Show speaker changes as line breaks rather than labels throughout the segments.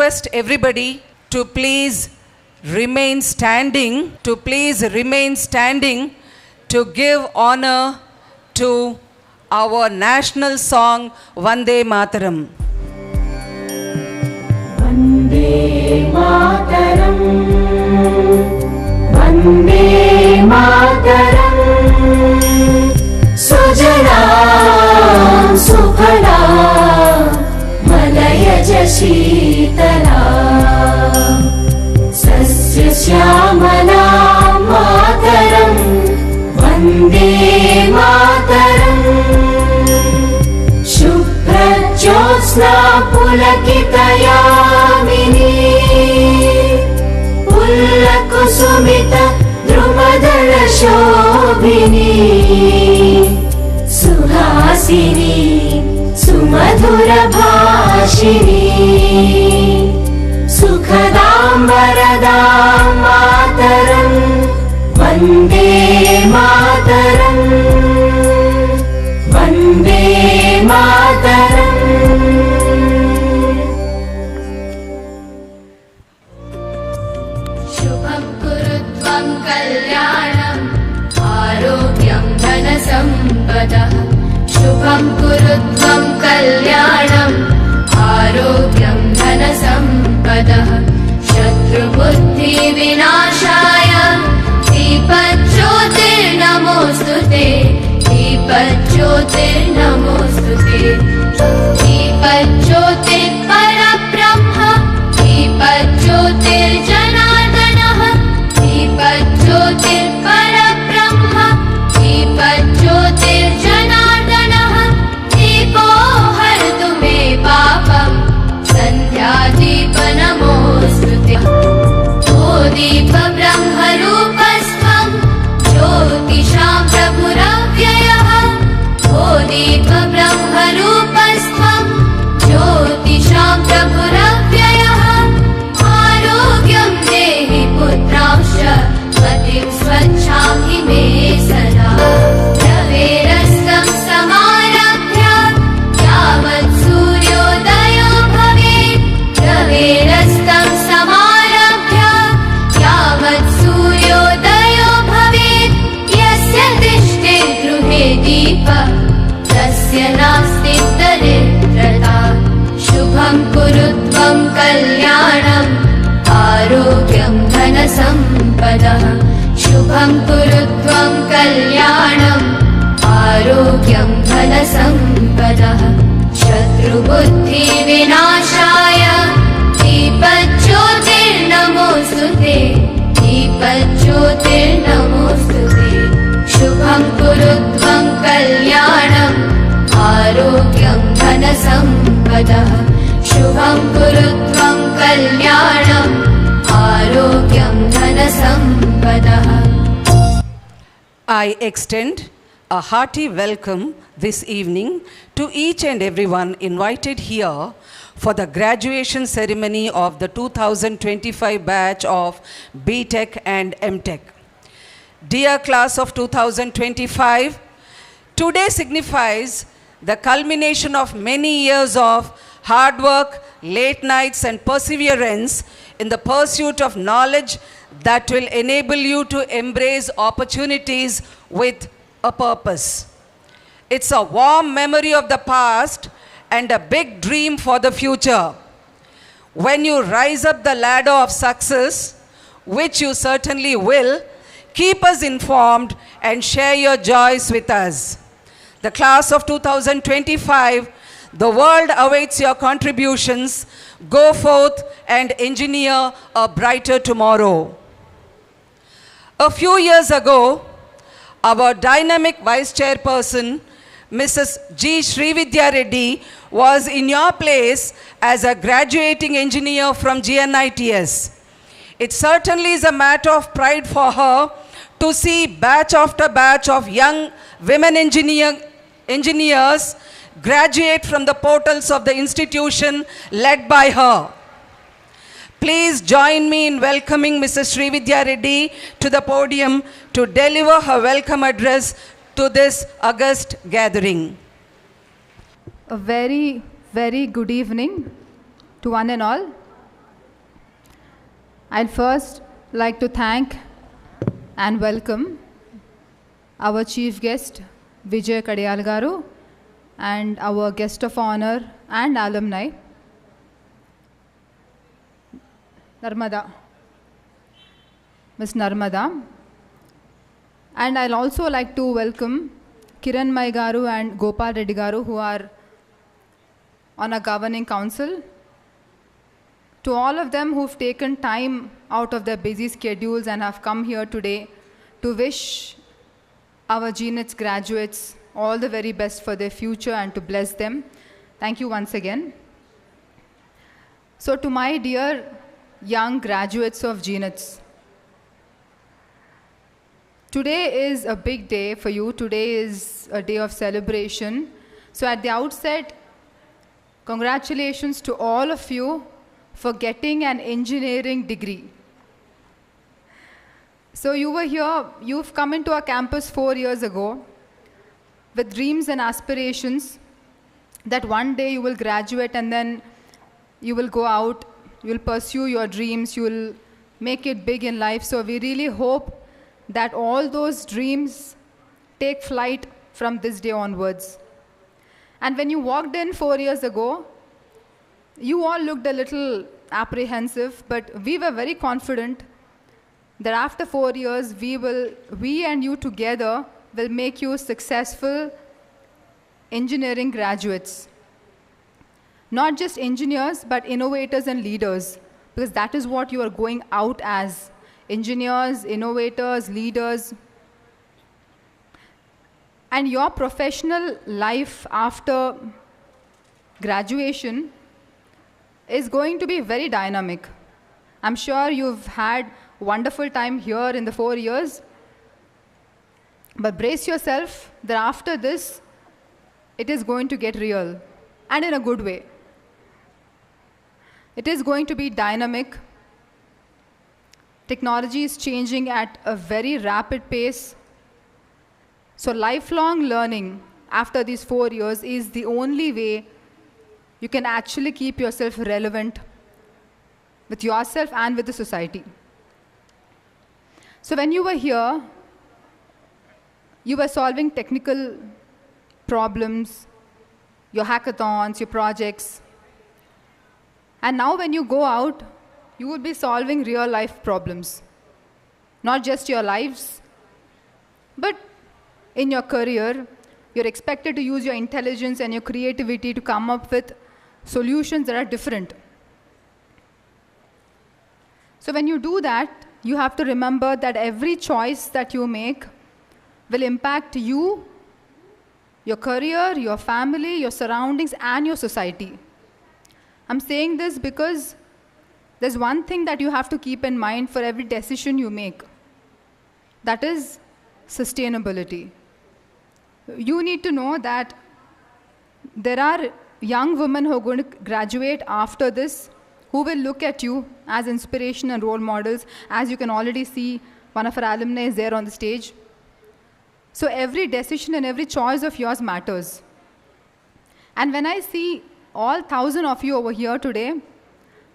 request everybody to please remain standing, to give honor to our national song Vande Mataram.
Vande Mataram, Vande Mataram, Sujalam Sukhalam Malayaj Sheetalam Sasya Shyamalam Mataram, Vande Mataram, Shubhra Jyotsna Pulakitayamini, Pullakusumita Drumadala Shobhini, Suhasini Sumadhura Bhashini, Sukhadam Varadam Mataram, Vande Mataram, Vande Mataram.
Shubham kurutvam kalyanam, arogyam dhanasampada. Shubham kurutvam kalyanam, arogyam dhanasampada. Shatrubuddhi vinashaya, Deepajyotir namostute, Deepajyotir namostute. Deepajyotir parabrahma, Deepajyotir janardanah, Deepajyotir parabrahma, Deepajyotir janardanah. Deepo hartu me papam, Sandhya deepa namostute. O deepa brahma rupasvam, Jyotisham prabhuravyayah. O deepa brahma rupasvam, Jyotisham prabhuravyayah. Arogyam dehi putranscha, Matim swachham hi me sada. Raverastam samarabhya, Yavat suryodayo bhavet. Raverastam samarabhya, Yavat suryodayo bhavet. Yasya dishte gruhe deepa, Tasya nasti daridrata. Shubham kurutvam kalyanam, arogyam dhanasampada. Shubham kurutvam kalyanam, arogyam dhanasampada. Shatrubuddhi vinashaya, Deepajyotir namostute, Deepajyotir namostute. Shubham kurutvam kalyanam, arogyam dhanasampada. Shubham kurutvam kalyanam, arogyam dhanasampada.
I extend a hearty welcome this evening to each and everyone invited here for the graduation ceremony of the 2025 batch of BTech and MTech. Dear class of 2025, today signifies the culmination of many years of hard work, late nights, and perseverance in the pursuit of knowledge that will enable you to embrace opportunities with a purpose. It's a warm memory of the past and a big dream for the future. When you rise up the ladder of success, which you certainly will, keep us informed and share your joys with us. The class of 2025, the world awaits your contributions. Go forth and engineer a brighter tomorrow. A few years ago, our dynamic Vice Chairperson, Mrs. G. Srividya Reddy, was in your place as a graduating engineer from GNITS. It certainly is a matter of pride for her to see batch after batch of young women engineers graduate from the portals of the institution led by her. Please join me in welcoming Mrs. Srividya Reddy to the podium to deliver her welcome address to this august gathering.
A very, very good evening to one and all. I'd first like to thank and welcome our chief guest, Vijay Kadiyal Garu, and our guest of honor and alumni, Narmada, Ms. Narmada. And I'll also like to welcome Kiran Mai Garu and Gopal Reddy Garu, who are on a governing council. To all of them who've taken time out of their busy schedules and have come here today to wish our GNITS graduates all the very best for their future and to bless them. Thank you once again. So to my dear young graduates of GNITS, today is a big day for you. Today is a day of celebration. So at the outset, congratulations to all of you for getting an engineering degree. So you were here, you've come into our campus 4 years ago with dreams and aspirations that one day you will graduate and then you will go out, you will pursue your dreams, you will make it big in life. So we really hope that all those dreams take flight from this day onwards. And when you walked in 4 years ago, you all looked a little apprehensive, but we were very confident that after 4 years, we and you together will make you successful engineering graduates. Not just engineers, but innovators and leaders, because that is what you are going out as. Engineers, innovators, leaders. And your professional life after graduation is going to be very dynamic. I'm sure you've had a wonderful time here in the 4 years, but brace yourself that after this, it is going to get real, and in a good way. It is going to be dynamic. Technology is changing at a very rapid pace. So lifelong learning after these 4 years is the only way you can actually keep yourself relevant with yourself and with the society. So when you were here, you were solving technical problems, your hackathons, your projects. And now when you go out, you will be solving real life problems. Not just your lives, but in your career, you're expected to use your intelligence and your creativity to come up with solutions that are different. So when you do that, you have to remember that every choice that you make will impact you, your career, your family, your surroundings, and your society. I'm saying this because there's one thing that you have to keep in mind for every decision you make. That is sustainability. You need to know that there are young women who are going to graduate after this who will look at you as inspiration and role models. As you can already see, one of our alumni is there on the stage. So every decision and every choice of yours matters. And when I see all 1,000 of you over here today,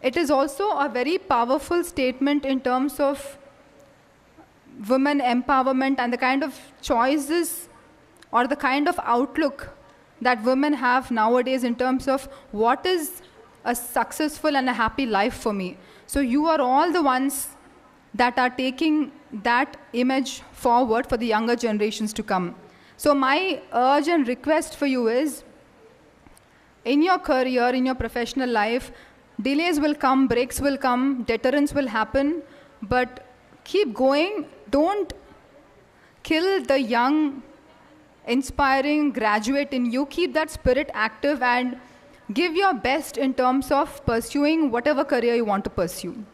it is also a very powerful statement in terms of women empowerment and the kind of choices or the kind of outlook that women have nowadays in terms of what is a successful and a happy life for me. So you are all the ones that are taking that image forward for the younger generations to come. So my urge and request for you is, in your career, in your professional life, delays will come, breaks will come, deterrence will happen, but keep going. Don't kill the young, inspiring graduate in you. Keep that spirit active and give your best in terms of pursuing whatever career you want to pursue.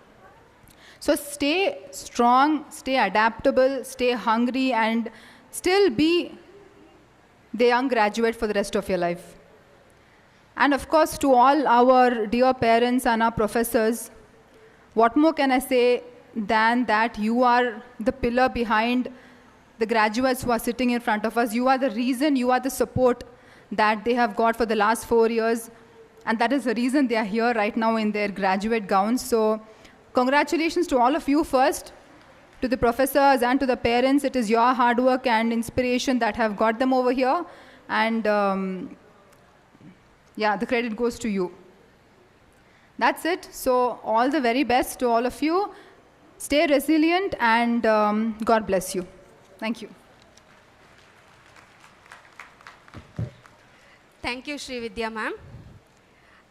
So stay strong, stay adaptable, stay hungry, and still be the young graduate for the rest of your life. And of course, to all our dear parents and our professors, what more can I say than that you are the pillar behind the graduates who are sitting in front of us. You are the reason, you are the support that they have got for the last 4 years. And that is the reason they are here right now in their graduate gowns. So Congratulations to all of you first, to the professors and to the parents. It is your hard work and inspiration that have got them over here. And yeah, the credit goes to you. That's it. So all the very best to all of you. Stay resilient and God bless you. Thank you.
Thank you, Sri Vidya ma'am.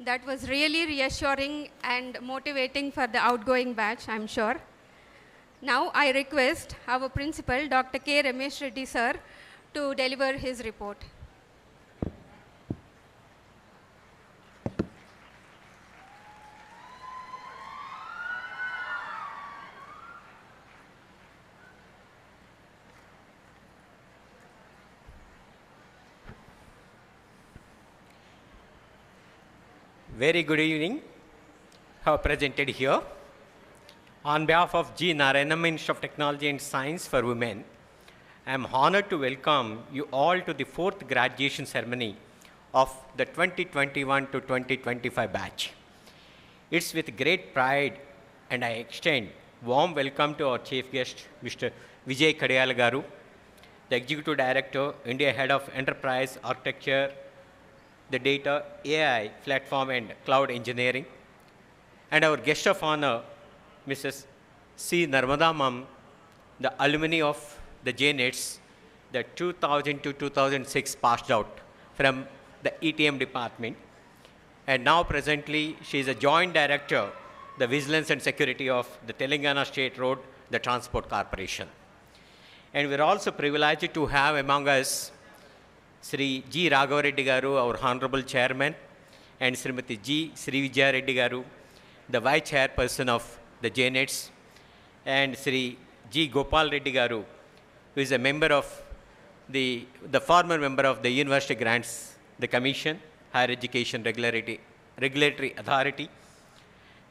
That was really reassuring and motivating for the outgoing batch, I'm sure. Now I request our principal, Dr. K. Ramesh Reddy sir, to deliver his report.
Very good evening. Have presented here. On behalf of G. Narayanam Institute of Technology and Science for Women, I am honored to welcome you all to the 4th graduation ceremony of the 2021 to 2025 batch. It's with great pride and I extend warm welcome to our chief guest, Mr. Vijay Kadiyala Garu, the Executive Director, India Head of Enterprise Architecture, the Data, AI, Platform and Cloud Engineering, and our guest of honor, Mrs. C. Narmada Ma'am, the alumni of the JNETS, the 2000 to 2006 passed out from the ETM department, and now presently she is a joint director, the Vigilance and Security of the Telangana State Road, the Transport Corporation. And we're also privileged to have among us Sri G. Raghav Reddy Garu, our Honorable Chairman, and Srimati G. Sri Vijaya Reddy Garu, the Vice Chairperson of the JNETS, and Sri G. Gopal Reddy Garu, who is a member of the former member of the University Grants, the Commission, Higher Education Regulatory Authority,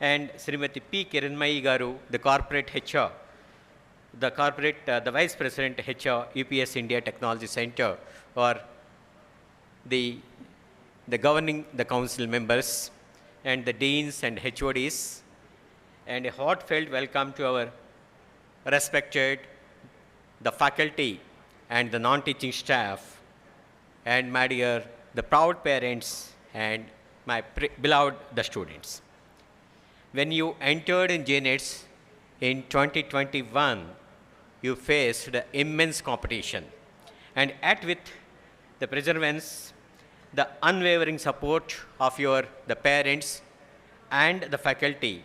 and Srimati P. Kiranmayi Garu, the Corporate HR, the Vice President HR, UPS India Technology Center, or the governing the council members and the deans and HODs, and a heartfelt welcome to our respected the faculty and the non-teaching staff, and my dear the proud parents and my beloved the students. When you entered in JNETS in 2021, you faced immense competition, and yet with the perseverance, the unwavering support of the parents and the faculty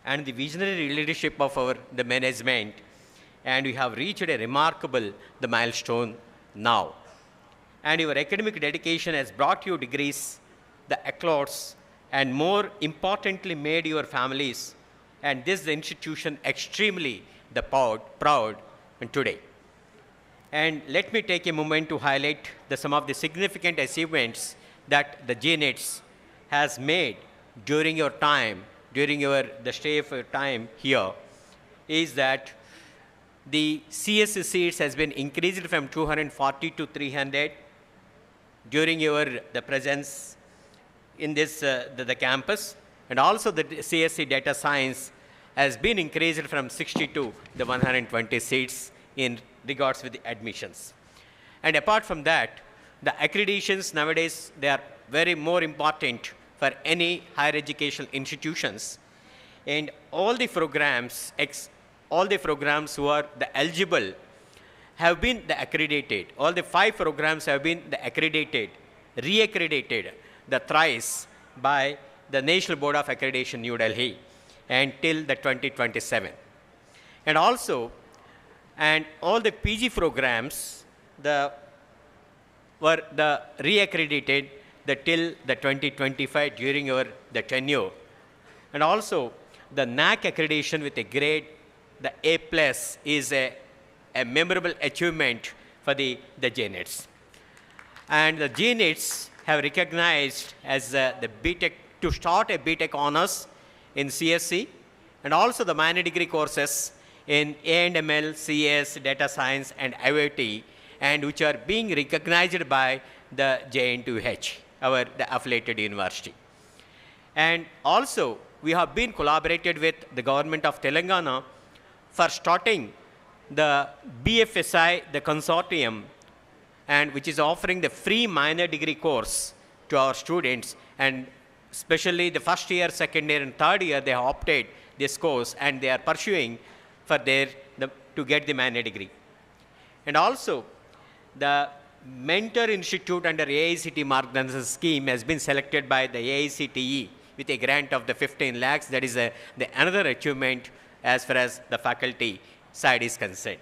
and the visionary leadership of the management, and we have reached a remarkable milestone now. And your academic dedication has brought you degrees, the accolades, and more importantly made your families and this the institution extremely proud today. And let me take a moment to highlight some of the significant achievements that the JNETS has made during your time, during the stay of your time here, is that the CSE seats has been increased from 240 to 300 during the presence in this the campus, and also the CSE data science has been increased from 60 to the 120 seats in regards with the admissions. And apart from that, the accreditations nowadays, they are very more important for any higher educational institutions, and all the programs who are eligible have been accredited. All the 5 programs have been re-accredited thrice by the National Board of Accreditation, New Delhi, until the 2027. And also, all the PG programs were re-accredited till the 2025 during the tenure. And also, the NAAC accreditation with a grade, the A+ is a memorable achievement for the JNETS. And the JNETS have recognized as the BTech, to start a BTech honors in CSE, and also the minor degree courses in A&ML, CS, Data Science, and IoT, and which are being recognized by the JNTUH, the affiliated university. And also, we have been collaborated with the government of Telangana for starting the BFSI, the consortium, and which is offering the free minor degree course to our students. And especially the first year, second year, and third year, they have opted this course and they are pursuing for to get the minor degree. And also, the Mentor Institute under AICTE Margdharsan scheme has been selected by the AICTE with a grant of the 15 lakhs. That is another achievement as far as the faculty side is concerned.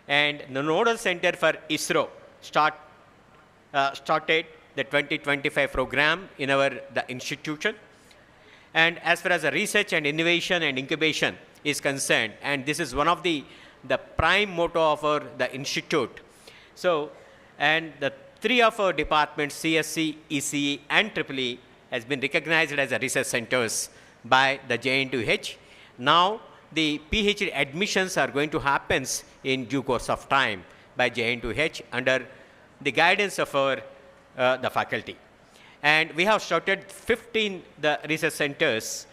And the Nodal Center for ISRO started the 2025 program in the institution. And as far as the research and innovation and incubation is concerned, and this is one of the prime motto of the institute. So, and the three of our departments, CSC, ECE, and EEE, has been recognized as a research centers by the JNTUH. Now, the PhD admissions are going to happen in due course of time by JNTUH under the guidance of the faculty. And we have started 15 the research centers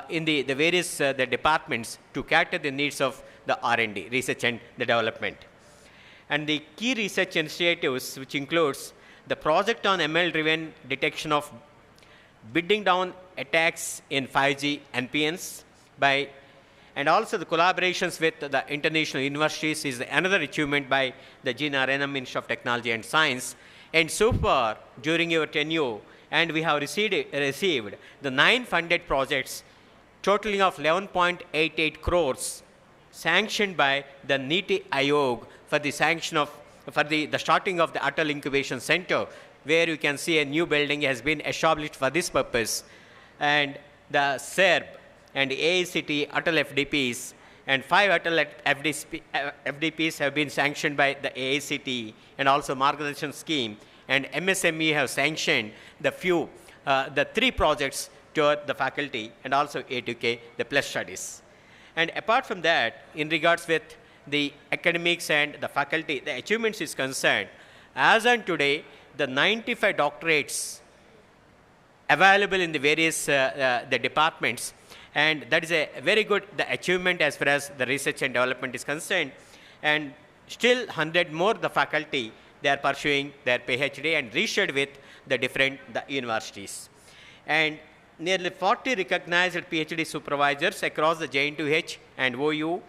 in the various the departments to cater the needs of the R&D, research and the development. And the key research initiatives, which includes the project on ML-driven detection of bidding down attacks in 5G NPNs and also the collaborations with the international universities is another achievement by the G. Narayanam Institute of Technology and Science. And so far, during your tenure, and we have received the 9 funded projects totaling of 11.88 crores sanctioned by the NITI Aayog for the starting of the Atal Incubation Center, where you can see a new building has been established for this purpose. And the SERB and the AICTE Atal FDPs and 5 Atal FDPs have been sanctioned by the AICTE and also Margdharsan scheme. And MSME have sanctioned the 3 projects to the faculty and also A2K, the plus studies. And apart from that, in regards with the academics and the faculty, the achievements is concerned, as on today, the 95 doctorates available in the various the departments, and that is a very good achievement as far as the research and development is concerned. And still 100 more the faculty, they are pursuing their PhD and research with the different universities. And nearly 40 recognized PhD supervisors across the JNTUH and OU,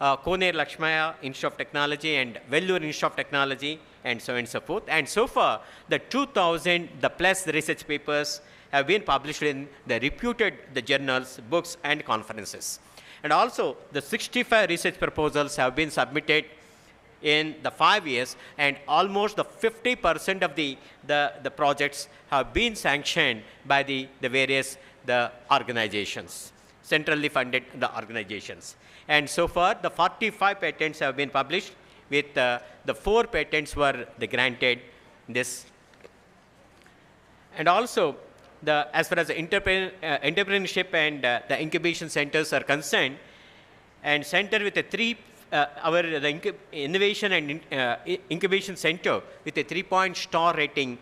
Koner Lakshmaya Institute of Technology and Vellore Institute of Technology, and so on and so forth. And so far, the 2,000 plus research papers have been published in the reputed journals, books, and conferences. And also, the 65 research proposals have been submitted in the 5 years, and almost the 50% of the projects have been sanctioned by the various organizations, centrally funded the organizations. And so far, the 45 patents have been published, with the 4 patents were granted this. And also, as far as the entrepreneurship and the incubation centers are concerned, and center with the innovation and incubation center with a 3-point star rating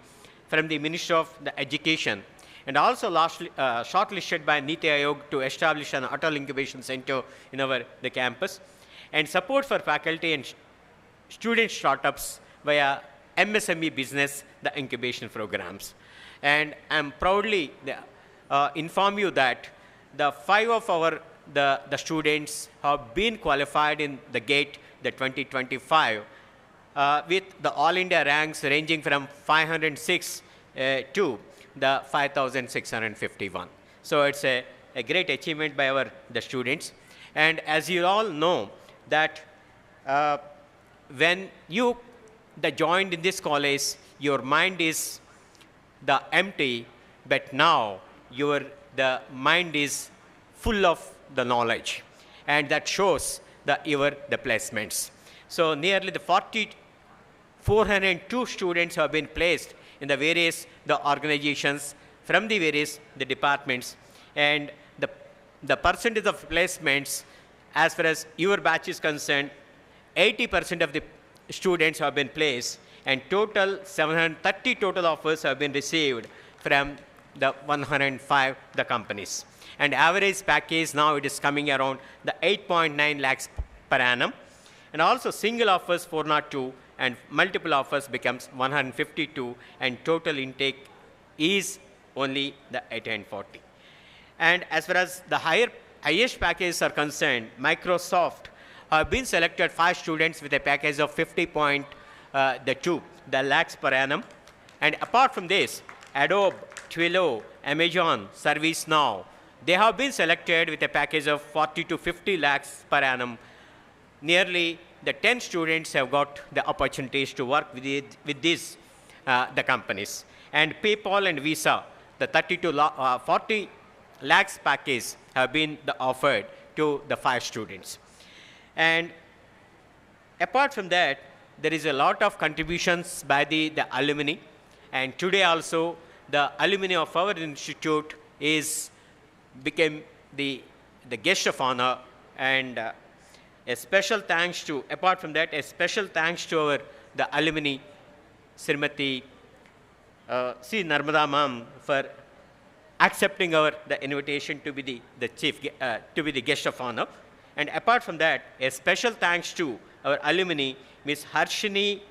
from the Ministry of the Education, and also shortlisted by NITI Aayog to establish an Atal Incubation Center in the campus, and support for faculty and student startups via MSME business, the incubation programs. And I'm proudly inform you that the 5 of our the students have been qualified in the GATE, the 2025, with the All India ranks ranging from 506 to the 5,651. So it's a great achievement by the students. And as you all know that when you joined in this college, your mind is empty, but now the mind is full of the knowledge, and that shows the placements. So nearly the 402 students have been placed in the various organizations from the various departments, and the percentage of placements as far as your batch is concerned, 80% of the students have been placed, and total 730 total offers have been received from the 105 the companies. And average package now it is coming around the 8.9 lakhs per annum. And also single offers 402 and multiple offers becomes 152 and total intake is only the 840. And as far as the highest packages are concerned, Microsoft have been selected 5 students with a package of 50.2 lakhs per annum. And apart from this, Adobe, Twilio, Amazon, ServiceNow, they have been selected with a package of 40 to 50 lakhs per annum. Nearly the 10 students have got the opportunities to work with these the companies. And PayPal and Visa, the 30 to 40 lakhs package have been offered to the 5 students. And apart from that, there is a lot of contributions by the alumni. And today also, the alumni of our institute became the guest of honor. And a special thanks to, apart from that, a special thanks to the alumni, Srimati C. Narmada Ma'am, for accepting the invitation to be the guest of honor. And apart from that, a special thanks to our alumni, Ms. Harshini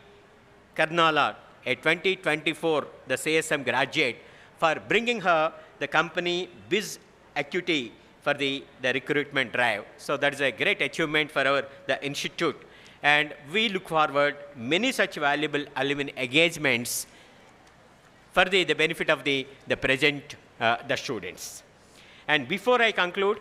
Karnala, a 2024 the CSM graduate, for bringing her the company Biz Acuity for the recruitment drive. So that is a great achievement for the institute. And we look forward many such valuable alumni engagements for the benefit of the present the students. And before I conclude,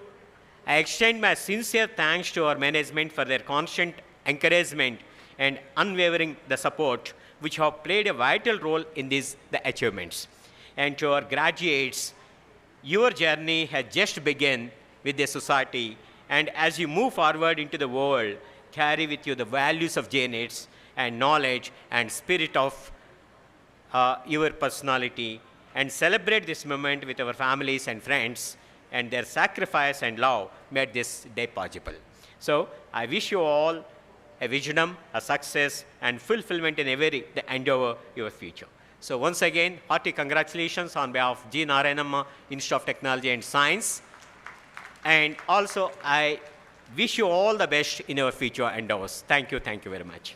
I extend my sincere thanks to our management for their constant encouragement and unwavering the support, which have played a vital role in the achievements. And to our graduates, your journey has just begun with the society, and as you move forward into the world, carry with you the values of JNETS and knowledge and spirit of your personality, and celebrate this moment with our families and friends, and their sacrifice and love made this day possible. So I wish you all a wisdom, a success, and fulfillment in every endeavor your future. So once again, hearty congratulations on behalf of G. Narayanamma Institute of Technology and Science. And also, I wish you all the best in your future endeavors. Thank you very much.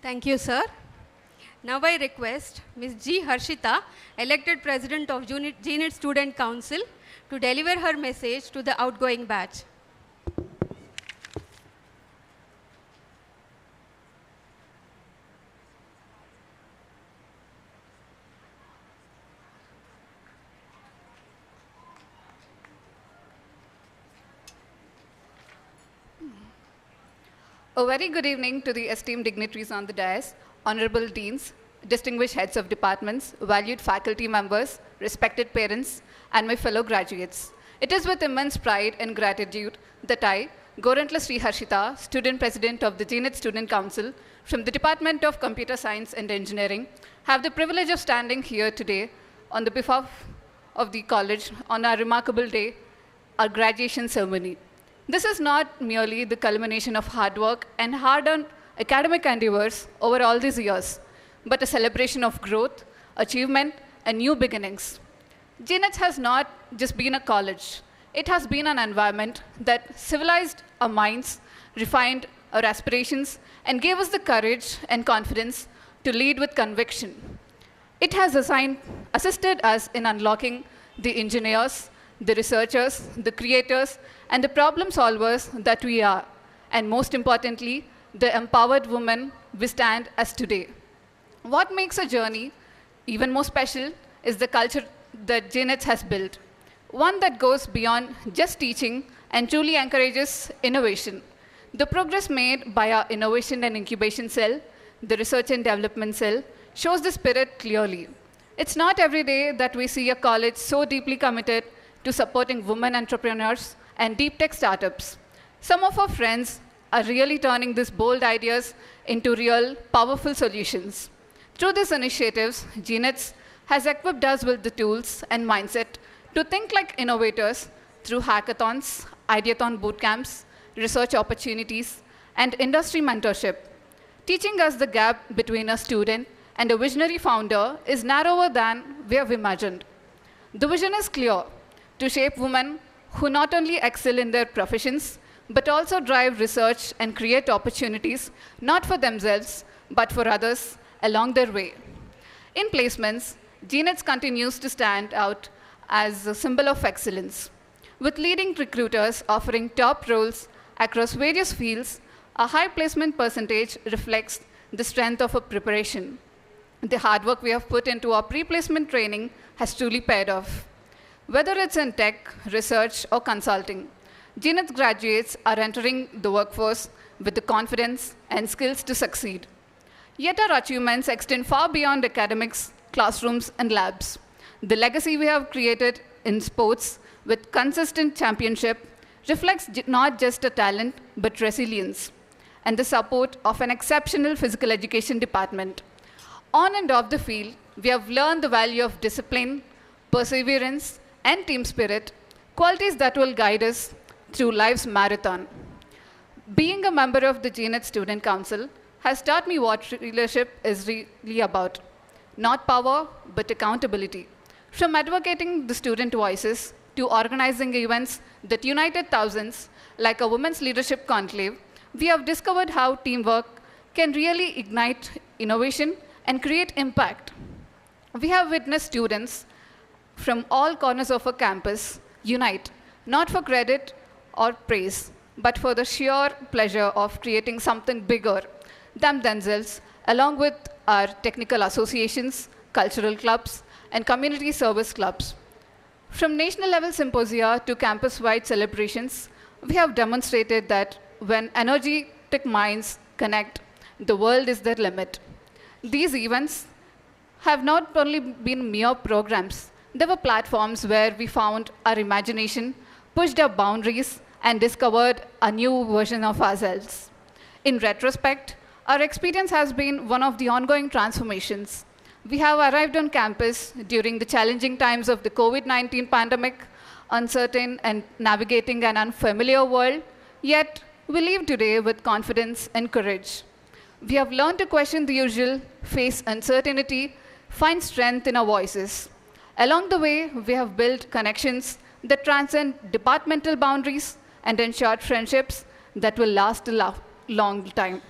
Thank you, sir. Now I request Ms. G. Harshita, elected President of GNET Student Council, to deliver her message to the outgoing batch.
A very good evening to the esteemed dignitaries on the dais, honorable deans, distinguished heads of departments, valued faculty members, respected parents, and my fellow graduates. It is with immense pride and gratitude that I, Gorantla Sri Harshita, Student President of the GNET Student Council from the Department of Computer Science and Engineering, have the privilege of standing here today on the behalf of the college on our remarkable day, our graduation ceremony. This is not merely the culmination of hard work and hard-earned academic endeavors over all these years, but a celebration of growth, achievement, and new beginnings. GNET has not just been a college. It has been an environment that civilized our minds, refined our aspirations, and gave us the courage and confidence to lead with conviction. It has assisted us in unlocking the engineers, the researchers, the creators, and the problem solvers that we are, and most importantly, the empowered women we stand as today. What makes a journey even more special is the culture that GNET has built, one that goes beyond just teaching and truly encourages innovation. The progress made by our innovation and incubation cell, the research and development cell, shows the spirit clearly. It's not every day that we see a college so deeply committed to supporting women entrepreneurs and deep tech startups. Some of our friends are really turning these bold ideas into real, powerful solutions. Through these initiatives, GNET has equipped us with the tools and mindset to think like innovators through hackathons, ideathon bootcamps, research opportunities, and industry mentorship, teaching us the gap between a student and a visionary founder is narrower than we have imagined. The vision is clear: to shape women who not only excel in their professions, but also drive research and create opportunities not for themselves, but for others along their way. In placements, GNETS continues to stand out as a symbol of excellence. With leading recruiters offering top roles across various fields, a high placement percentage reflects the strength of our preparation. The hard work we have put into our pre-placement training has truly paid off. Whether it's in tech, research, or consulting, GNETS graduates are entering the workforce with the confidence and skills to succeed. Yet our achievements extend far beyond academics, classrooms, and labs. The legacy we have created in sports with consistent championship reflects not just a talent, but resilience, and the support of an exceptional physical education department. On and off the field, we have learned the value of discipline, perseverance, and team spirit, qualities that will guide us through life's marathon. Being a member of the GNET Student Council has taught me what leadership is really about. Not power, but accountability. From advocating the student voices to organizing events that united thousands, like a Women's Leadership Conclave, we have discovered how teamwork can really ignite innovation and create impact. We have witnessed students from all corners of our campus unite, not for credit or praise, but for the sheer pleasure of creating something bigger than themselves, along with our technical associations, cultural clubs, and community service clubs. From national level symposia to campus-wide celebrations, we have demonstrated that when energetic minds connect, the world is their limit. These events have not only been mere programs, they were platforms where we found our imagination, pushed our boundaries, and discovered a new version of ourselves. In retrospect, our experience has been one of the ongoing transformations. We have arrived on campus during the challenging times of the COVID-19 pandemic, uncertain and navigating an unfamiliar world, yet we leave today with confidence and courage. We have learned to question the usual, face uncertainty, find strength in our voices. Along the way, we have built connections that transcend departmental boundaries and ensured friendships that will last a long time.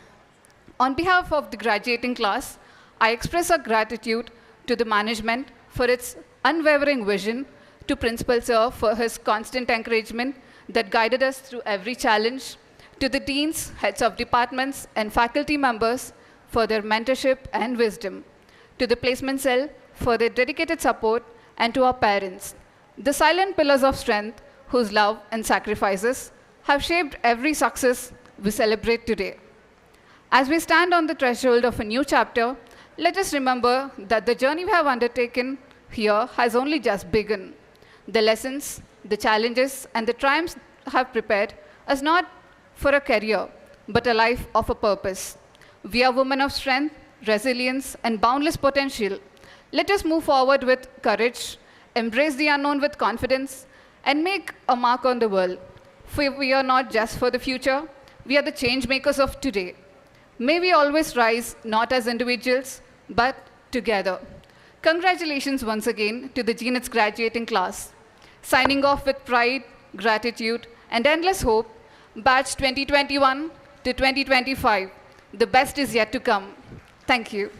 On behalf of the graduating class, I express our gratitude to the management for its unwavering vision, to Principal Sir for his constant encouragement that guided us through every challenge, to the deans, heads of departments, and faculty members for their mentorship and wisdom, to the placement cell for their dedicated support, and to our parents, the silent pillars of strength whose love and sacrifices have shaped every success we celebrate today. As we stand on the threshold of a new chapter, let us remember that the journey we have undertaken here has only just begun. The lessons, the challenges, and the triumphs have prepared us not for a career, but a life of a purpose. We are women of strength, resilience, and boundless potential. Let us move forward with courage, embrace the unknown with confidence, and make a mark on the world. For we are not just for the future, we are the change makers of today. May we always rise not as individuals, but together. Congratulations once again to the GNETS graduating class. Signing off with pride, gratitude, and endless hope, batch 2021 to 2025. The best is yet to come. Thank you.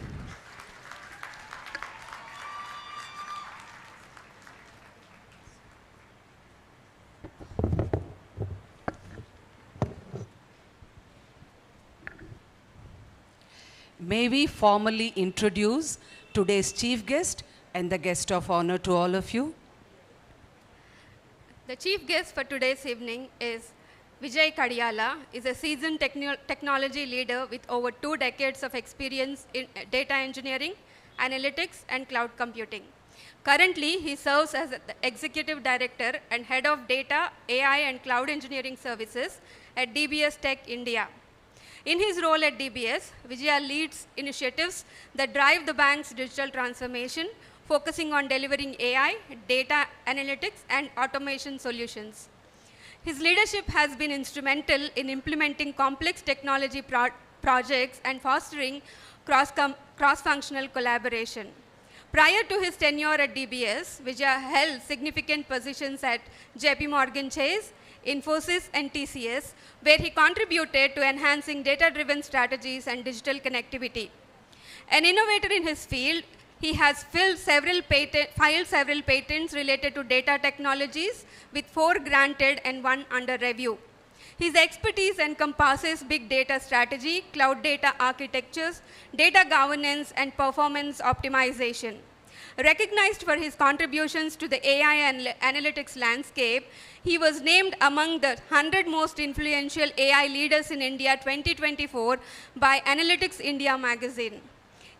May we formally introduce today's chief guest and the guest of honor to all of you.
The chief guest for today's evening is Vijay Kadiyala, is a seasoned technology leader with over 2 decades of experience in data engineering, analytics, and cloud computing. Currently, he serves as the Executive Director and Head of Data, AI, and Cloud Engineering Services at DBS Tech India. In his role at DBS, Vijaya leads initiatives that drive the bank's digital transformation, focusing on delivering AI, data analytics, and automation solutions. His leadership has been instrumental in implementing complex technology projects and fostering cross-functional collaboration. Prior to his tenure at DBS, Vijaya held significant positions at JP Morgan Chase, Infosys, and TCS, where he contributed to enhancing data-driven strategies and digital connectivity. An innovator in his field, he has filed several patents related to data technologies, with 4 granted and 1 under review. His expertise encompasses big data strategy, cloud data architectures, data governance, and performance optimization. Recognized for his contributions to the AI and analytics landscape, he was named among the 100 most influential AI leaders in India 2024 by Analytics India magazine.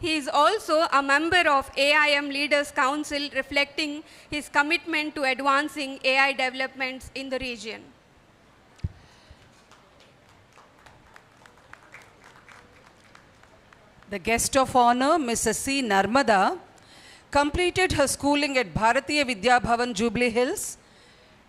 He is also a member of AIM Leaders Council, reflecting his commitment to advancing AI developments in the region.
The guest of honor, Mrs. C. Narmada, completed her schooling at Bharatiya Vidya Bhavan, Jubilee Hills,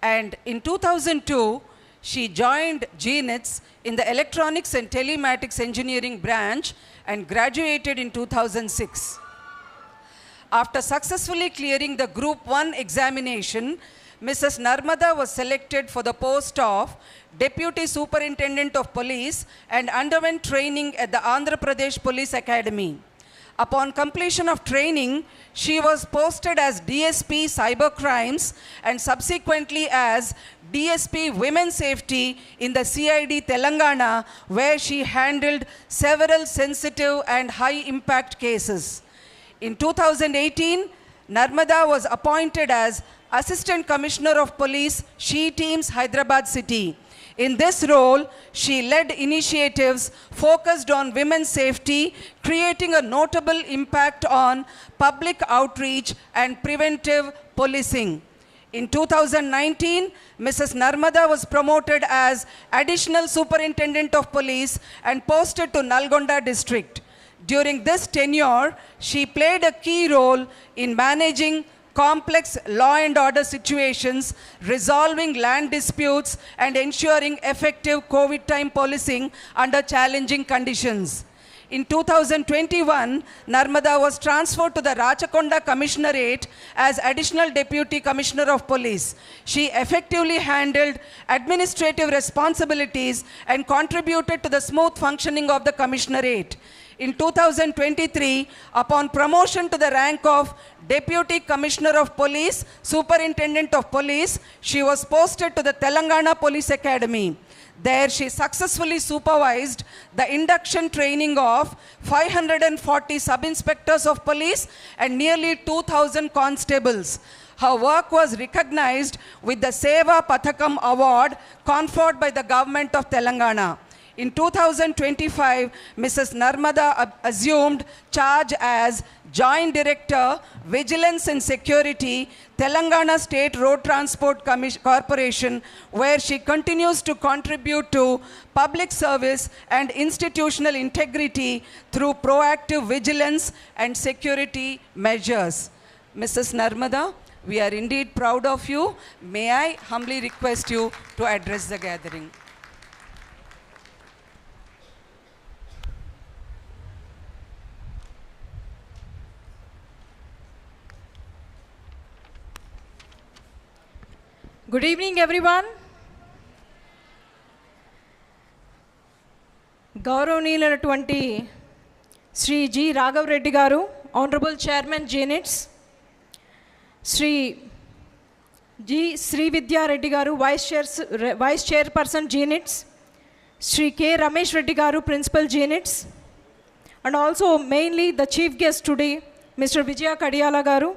and in 2002, she joined GNITS in the Electronics and Telematics Engineering branch and graduated in 2006. After successfully clearing the Group 1 examination, Mrs. Narmada was selected for the post of Deputy Superintendent of Police and underwent training at the Andhra Pradesh Police Academy. Upon completion of training, she was posted as DSP Cyber Crimes and subsequently as DSP Women's Safety in the CID Telangana, where she handled several sensitive and high-impact cases. In 2018, Narmada was appointed as Assistant Commissioner of Police, She Teams, Hyderabad City. In this role, she led initiatives focused on women's safety, creating a notable impact on public outreach and preventive policing. In 2019, Mrs. Narmada was promoted as Additional Superintendent of Police and posted to Nalgonda district. During this tenure, she played a key role in managing complex law and order situations, resolving land disputes, and ensuring effective COVID time policing under challenging conditions. In 2021, Narmada was transferred to the Rachakonda Commissionerate as Additional Deputy Commissioner of Police. She effectively handled administrative responsibilities and contributed to the smooth functioning of the Commissionerate. In 2023, upon promotion to the rank of Deputy Commissioner of Police, Superintendent of Police, she was posted to the Telangana Police Academy. There, she successfully supervised the induction training of 540 sub-inspectors of police and nearly 2,000 constables. Her work was recognized with the Seva Pathakam Award conferred by the government of Telangana. In 2025, Mrs. Narmada assumed charge as Joint Director, Vigilance and Security, Telangana State Road Transport Corporation, where she continues to contribute to public service and institutional integrity through proactive vigilance and security measures. Mrs. Narmada, we are indeed proud of you. May I humbly request you to address the gathering.
Good evening, everyone. గౌరవనీయులైనటువంటి Shri G Raghav Reddy garu, honourable chairman GNITS, Shri G Srividya Reddy garu, vice chairperson GNITS, Shri K Ramesh Reddy garu, principal GNITS, and also mainly the chief guest today mister Vijaya Kadiyala garu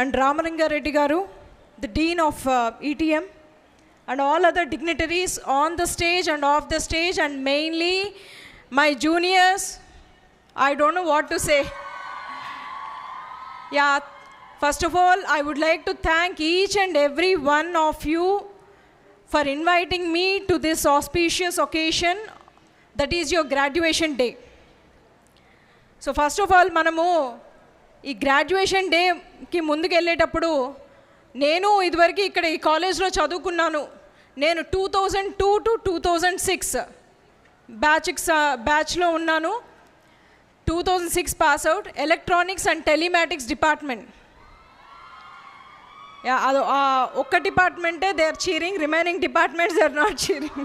and Ramalinga Reddy గారు, the Dean of ETM, and all other dignitaries on the stage and off the stage, and mainly my juniors. I don't know what to say. Yeah, first of all, I would like to thank each and every one of you for inviting me to this auspicious occasion, that is your graduation day. So first of all, మనము ఈ graduation డేకి ముందుకు వెళ్ళేటప్పుడు, నేను ఇదివరకు ఇక్కడ ఈ కాలేజ్లో చదువుకున్నాను. నేను 2002 to 2006 బ్యాచ్లో ఉన్నాను. 2006 pass out, electronics and telematics department. అది ఒక్క డిపార్ట్మెంటే they are cheering, remaining departments they are not cheering.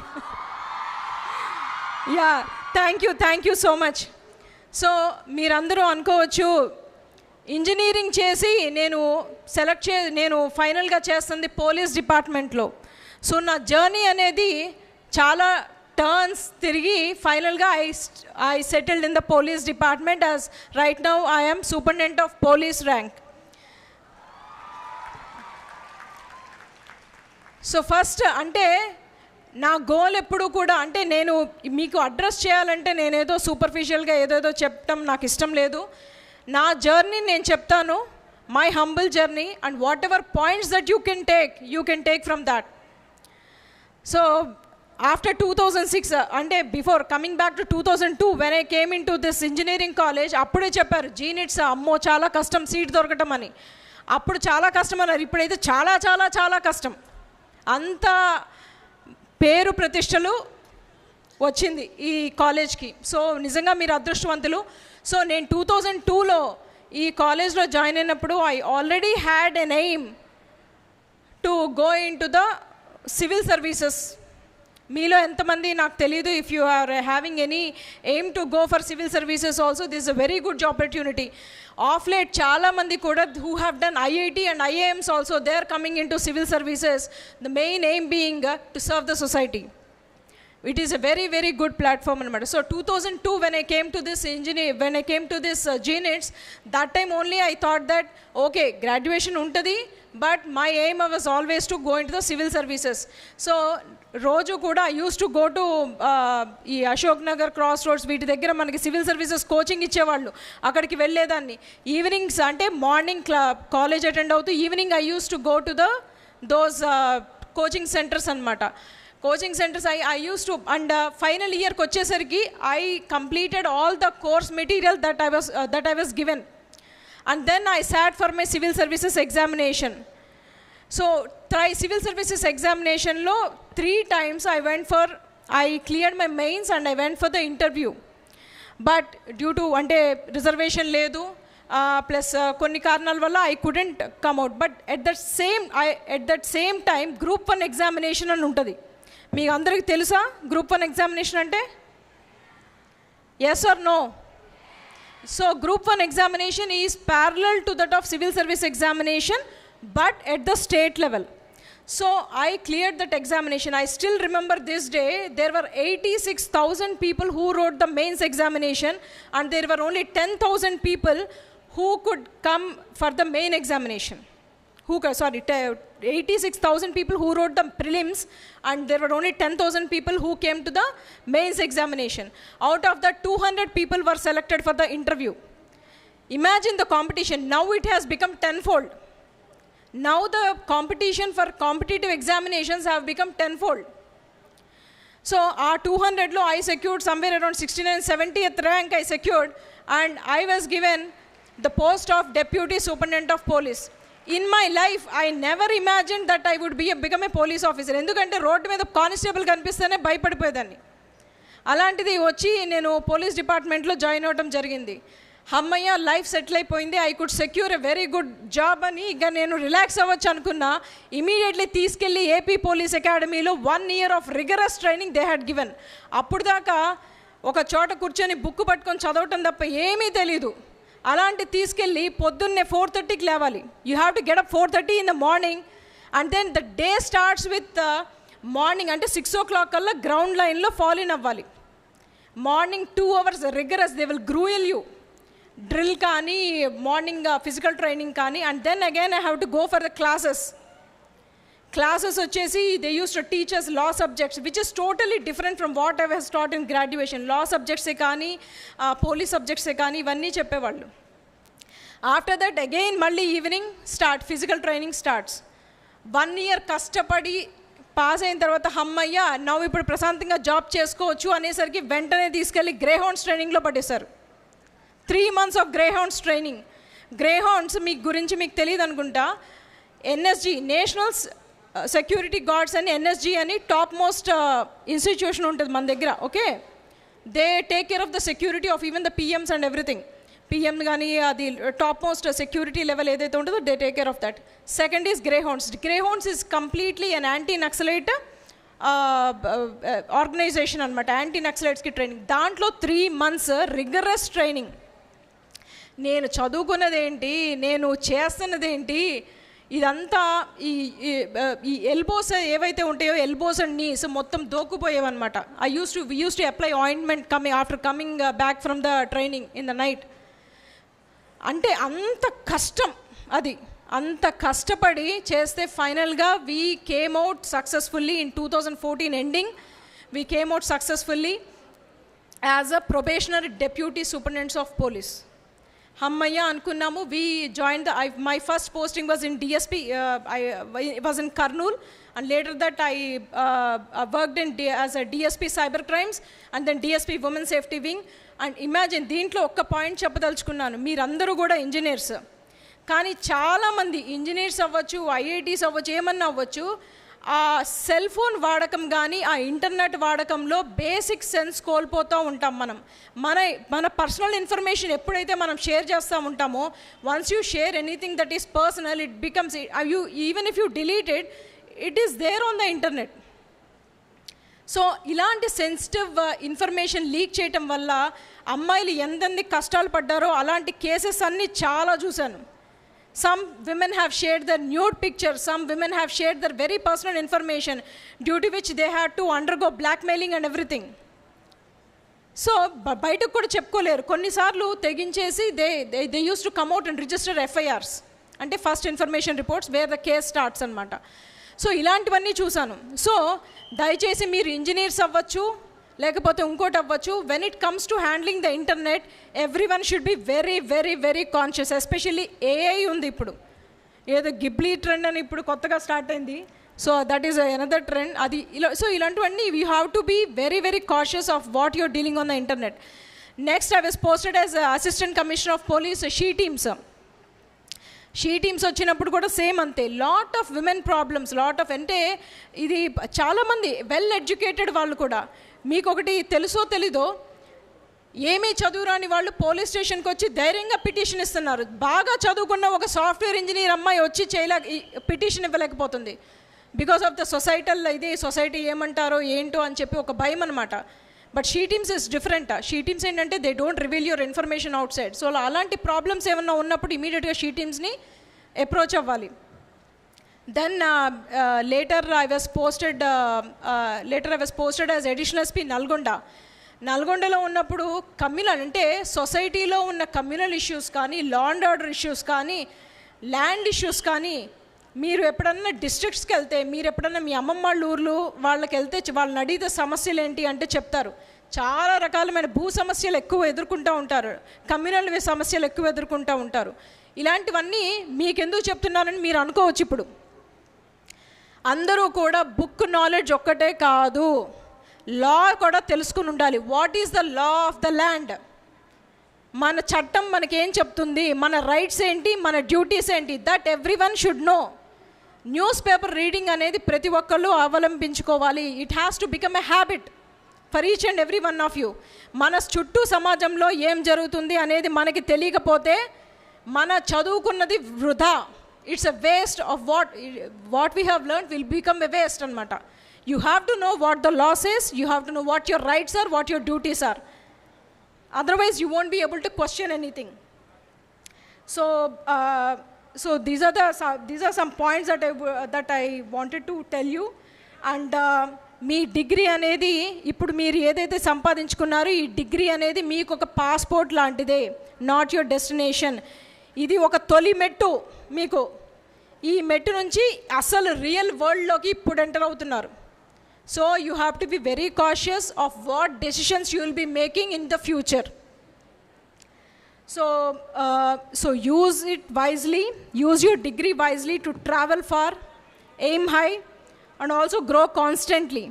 Thank you so much. So మీరందరూ అనుకోవచ్చు ఇంజనీరింగ్ చేసి నేను ఫైనల్గా చేస్తుంది పోలీస్ డిపార్ట్మెంట్లో. సో నా జర్నీ అనేది చాలా టర్న్స్ తిరిగి ఫైనల్గా I settled in the police department. As right now I am superintendent of police rank. So first అంటే నా గోల్ ఎప్పుడు కూడా అంటే నేను మీకు అడ్రస్ చేయాలంటే నేనేదో సూపర్ఫిషియల్గా ఏదేదో చెప్పడం నాకు ఇష్టం లేదు. నా జర్నీ నేను చెప్తాను, my humble journey, and what ever points that you can take from that. So after 2006 అంటే before coming back to 2002 when I came in to this engineering college, అప్పుడే చెప్పారు జీనిట్స్ అమ్మో చాలా కష్టం సీట్ దొరకటం అని. అప్పుడు చాలా కష్టం అన్నారు, ఇప్పుడైతే చాలా చాలా చాలా కష్టం. అంత పేరు ప్రతిష్టలు వచ్చింది ఈ కాలేజ్కి. సో నిజంగా మీరు అదృష్టవంతులు. సో నేను 2002లో ఈ కాలేజ్లో జాయిన్ అయినప్పుడు I already had an aim to go into the civil services. మీలో ఎంతమంది నాకు తెలియదు, if you are having any aim to go for civil services also this a very good opportunity. Of late చాలామంది కూడా who have done IIT and IIMs also they are coming into civil services, the main aim being to serve the society. It is a very, very good platform anamata. So 2002 when I came to this GNITS, that time only I thought that okay, graduation untadi, but my aim was always to go into the civil services. So roju kuda I used to go to ee Ashok Nagar crossroads వీటి దగ్గర మనకి civil services coaching ఇచ్చేవాళ్ళు, అక్కడికి వెళ్ళేదాన్ని. Evenings అంటే morning college attend అవుతూ evening I used to go to those coaching centers anamata. Coaching centers I used to, and final year kochesariki I completed all the course material that I was given, and then I sat for my civil services examination. So civil services examination lo 3 times I cleared my mains and I went for the interview, but due to ante reservation ledu plus konni karanal valla I couldn't come out. But at that same time group 1 examination అని ఉంటుంది. మీకు అందరికీ తెలుసా group 1 examination అంటే? Yes or no? So group 1 examination is parallel to that of civil service examination, but at the state level. So I cleared that examination. I still remember this day there were 86,000 people who wrote the mains examination, and there were only 10,000 people who could come for the main examination. 86,000 people who wrote the prelims, and there were only 10,000 people who came to the mains examination. Out of that, 200 people were selected for the interview. Imagine the competition. Now it has become tenfold. Now the competition for competitive examinations have become tenfold. So our 200 I secured somewhere around 69th, 70th rank I secured, and I was given the post of Deputy Superintendent of Police. In my life, I never imagined that I would become a police officer. ఎందుకంటే road మీద constable కనిపిస్తేనే భయపడిపోయేదాన్ని. అలాంటిది వచ్చి నేను police డిపార్ట్మెంట్లో join అవ్వడం జరిగింది. అమ్మయ్య life settle అయిపోయింది, I could secure a very good job అని ఇక నేను రిలాక్స్ అవ్వచ్చు అనుకున్నా. ఇమీడియట్లీ తీసుకెళ్ళి ఏపీ పోలీస్ అకాడమీలో 1 year of rigorous training they had given. అప్పుడు దాకా ఒక చోట కూర్చొని బుక్ పట్టుకొని చదవటం తప్ప ఏమీ తెలీదు. అలాంటి తీసుకెళ్ళి పొద్దున్నే 4:30కి లేవాలి. You have to get up 4:30 in the morning, and then the day starts with morning అంటే 6 o'clock కల్లా గ్రౌండ్ లైన్లో ఫాల్ ఇన్ అవ్వాలి. Morning 2 hours rigorous, they will gruel you, drill కానీ మార్నింగ్ ఫిజికల్ ట్రైనింగ్ కానీ, and then again I have to go for the classes వచ్చేసి they use to teach us law subjects, which is totally different from what I was taught in graduation. law subjectsే కానీ police సబ్జెక్ట్సే కానీ ఇవన్నీ చెప్పేవాళ్ళు. After that again మళ్ళీ evening physical training starts. 1 year కష్టపడి pass అయిన తర్వాత అమ్మయ్య నవ్వు ఇప్పుడు ప్రశాంతంగా జాబ్ చేసుకోవచ్చు అనేసరికి వెంటనే తీసుకెళ్ళి గ్రేహౌండ్స్ ట్రైనింగ్లో పట్టేశారు. 3 months of Greyhounds training. Greyhounds గురించి మీకు తెలియదు అనుకుంటా. ఎన్ఎస్జి నేషనల్ సెక్యూరిటీ గార్డ్స్ అని ఎన్ఎస్జి అని టాప్ మోస్ట్ ఇన్స్టిట్యూషన్ ఉంటుంది మన దగ్గర. Okay, they take care of the security of even the PMs and everything. PM కానీ అది టాప్ మోస్ట్ సెక్యూరిటీ లెవెల్ ఏదైతే ఉంటుందో they take care of that. Second is Greyhounds. Greyhounds is completely an anti Naxalite organisation అనమాట. Anti నక్సలైట్స్కి training. దాంట్లో 3 months rigorous training. నేను చదువుకున్నదేంటి, నేను చేస్తున్నదేంటి, ఇదంతా ఈ ఎల్బోస్ ఏవైతే ఉంటాయో ఎల్బోస్ అండ్ నీస్ మొత్తం దోక్కుపోయేవన్నమాట. We use to apply ointment after coming back from the training in the night. అంటే అంత కష్టం అది. అంత కష్టపడి చేస్తే ఫైనల్గా we came out successfully in 2014 ending. We came out successfully as a probationary deputy superintendents of police. హమ్మయ్య అనుకున్నాము. We join my first posting was in DSP. I was in Kurnool, and later that I worked as a DSP cyber crimes and then DSP women safety wing. And imagine, దీంట్లో ఒక్క point చెప్పదలుచుకున్నాను. మీరందరూ కూడా engineers, కానీ చాలామంది engineers అవ్వచ్చు, IITs అవ్వచ్చు, ఏమన్నా అవ్వచ్చు, ఆ సెల్ ఫోన్ వాడకం కానీ ఆ ఇంటర్నెట్ వాడకంలో బేసిక్ సెన్స్ కోల్పోతూ ఉంటాం మనం. మన పర్సనల్ ఇన్ఫర్మేషన్ ఎప్పుడైతే మనం షేర్ చేస్తూ ఉంటామో, once you share anything that is personal, it becomes even if you delete it is there on the internet. So ఇలాంటి సెన్సిటివ్ ఇన్ఫర్మేషన్ లీక్ చేయటం వల్ల అమ్మాయిలు ఎంతెందుకు కష్టాలు పడ్డారో అలాంటి కేసెస్ అన్నీ చాలా చూశాను. Some women have shared their nude pictures, some women have shared their very personal information, due to which they had to undergo blackmailing and everything. So బయటకు కూడా చెప్పుకోలేరు. కొన్నిసార్లు తెగించేసి they use to come out and register FIRs, అంటే first information reports where the case starts అనమాట. So ఇలాంటివన్నీ చూశాను. So దయచేసి మీరు ఇంజనీర్స్ అవ్వచ్చు, లేకపోతే ఇంకోటి అవ్వచ్చు, when it comes to handling the internet every one should be very very very conscious. Especially AI ఉంది ఇప్పుడు, ఏదో గిబ్లీ ట్రెండ్ అని ఇప్పుడు కొత్తగా స్టార్ట్ అయింది. So that is another trend. అది సో ఇలాంటివన్నీ you have to be very very cautious of what you're dealing on the internet. Next I was posted as assistant commissioner of police she teams. వచ్చినప్పుడు కూడా same అంతే. Lot of women problems, అంటే ఇది చాలామంది well educated వాళ్ళు కూడా, మీకు ఒకటి తెలుసో తెలీదో, ఏమీ చదువురాని వాళ్ళు పోలీస్ స్టేషన్కి వచ్చి ధైర్యంగా పిటిషన్ ఇస్తున్నారు. బాగా చదువుకున్న ఒక సాఫ్ట్వేర్ ఇంజనీర్ అమ్మాయి వచ్చి పిటిషన్ ఇవ్వలేకపోతుంది. బికాస్ ఆఫ్ ద సొసైటీ ఏమంటారో ఏంటో అని చెప్పి ఒక భయం అనమాట. But she teams is different. She teams ఏంటంటే they don't reveal your information outside. So అలాంటి ప్రాబ్లమ్స్ ఏమన్నా ఉన్నప్పుడు ఇమీడియట్గా షీ టీమ్స్ని అప్రోచ్ అవ్వాలి. Then later I was posted as additional SP నల్గొండలో ఉన్నప్పుడు కమ్యూనల్, అంటే సొసైటీలో ఉన్న కమ్యూనల్ ఇష్యూస్ కానీ, లా అండ్ ఆర్డర్ ఇష్యూస్ కానీ, ల్యాండ్ ఇష్యూస్ కానీ, మీరు ఎప్పుడన్నా డిస్ట్రిక్ట్స్కి వెళ్తే, మీరు ఎప్పుడన్నా మీ అమ్మమ్మ వాళ్ళ ఊర్లు వాళ్ళకి వెళ్తే వాళ్ళని అడిగితే సమస్యలు ఏంటి అంటే చెప్తారు. చాలా రకాలమైన భూ సమస్యలు ఎక్కువ ఎదుర్కొంటూ ఉంటారు, కమ్యూనల్ సమస్యలు ఎక్కువ ఎదుర్కొంటూ ఉంటారు. ఇలాంటివన్నీ మీకెందుకు చెప్తున్నానని మీరు అనుకోవచ్చు. ఇప్పుడు అందరూ కూడా బుక్ నాలెడ్జ్ ఒక్కటే కాదు, లా కూడా తెలుసుకుని ఉండాలి. What is the law of the land, మన చట్టం మనకేం చెప్తుంది, మన రైట్స్ ఏంటి, మన డ్యూటీస్ ఏంటి, that every one should know. Newspaper reading అనేది ప్రతి ఒక్కళ్ళు అవలంబించుకోవాలి. It has to become a habit for each and every one of you. మన చుట్టూ సమాజంలో ఏం జరుగుతుంది అనేది మనకి తెలియకపోతే మన చదువుకున్నది వృధా. It's a waste of what we have learned will become a waste anamata. You have to know what the law says, you have to know what your rights are, what your duties are. Otherwise you won't be able to question anything. So these are some points that I wanted to tell you. And me degree అనేది ఇప్పుడు మీరు ఏదైతే సంపాదించుకున్నారో ఈ degree అనేది మీకు ఒక passport లాంటిదే, not your destination. ఇది ఒక తొలి మెట్టు. మీకు ఈ మెట్టు నుంచి అసలు రియల్ వరల్డ్లోకి ఇప్పుడు ఎంటర్ అవుతున్నారు. So you have to be very cautious of what decisions you will be making in the future. So use it wisely, use your degree wisely to travel far, aim high, and also grow constantly.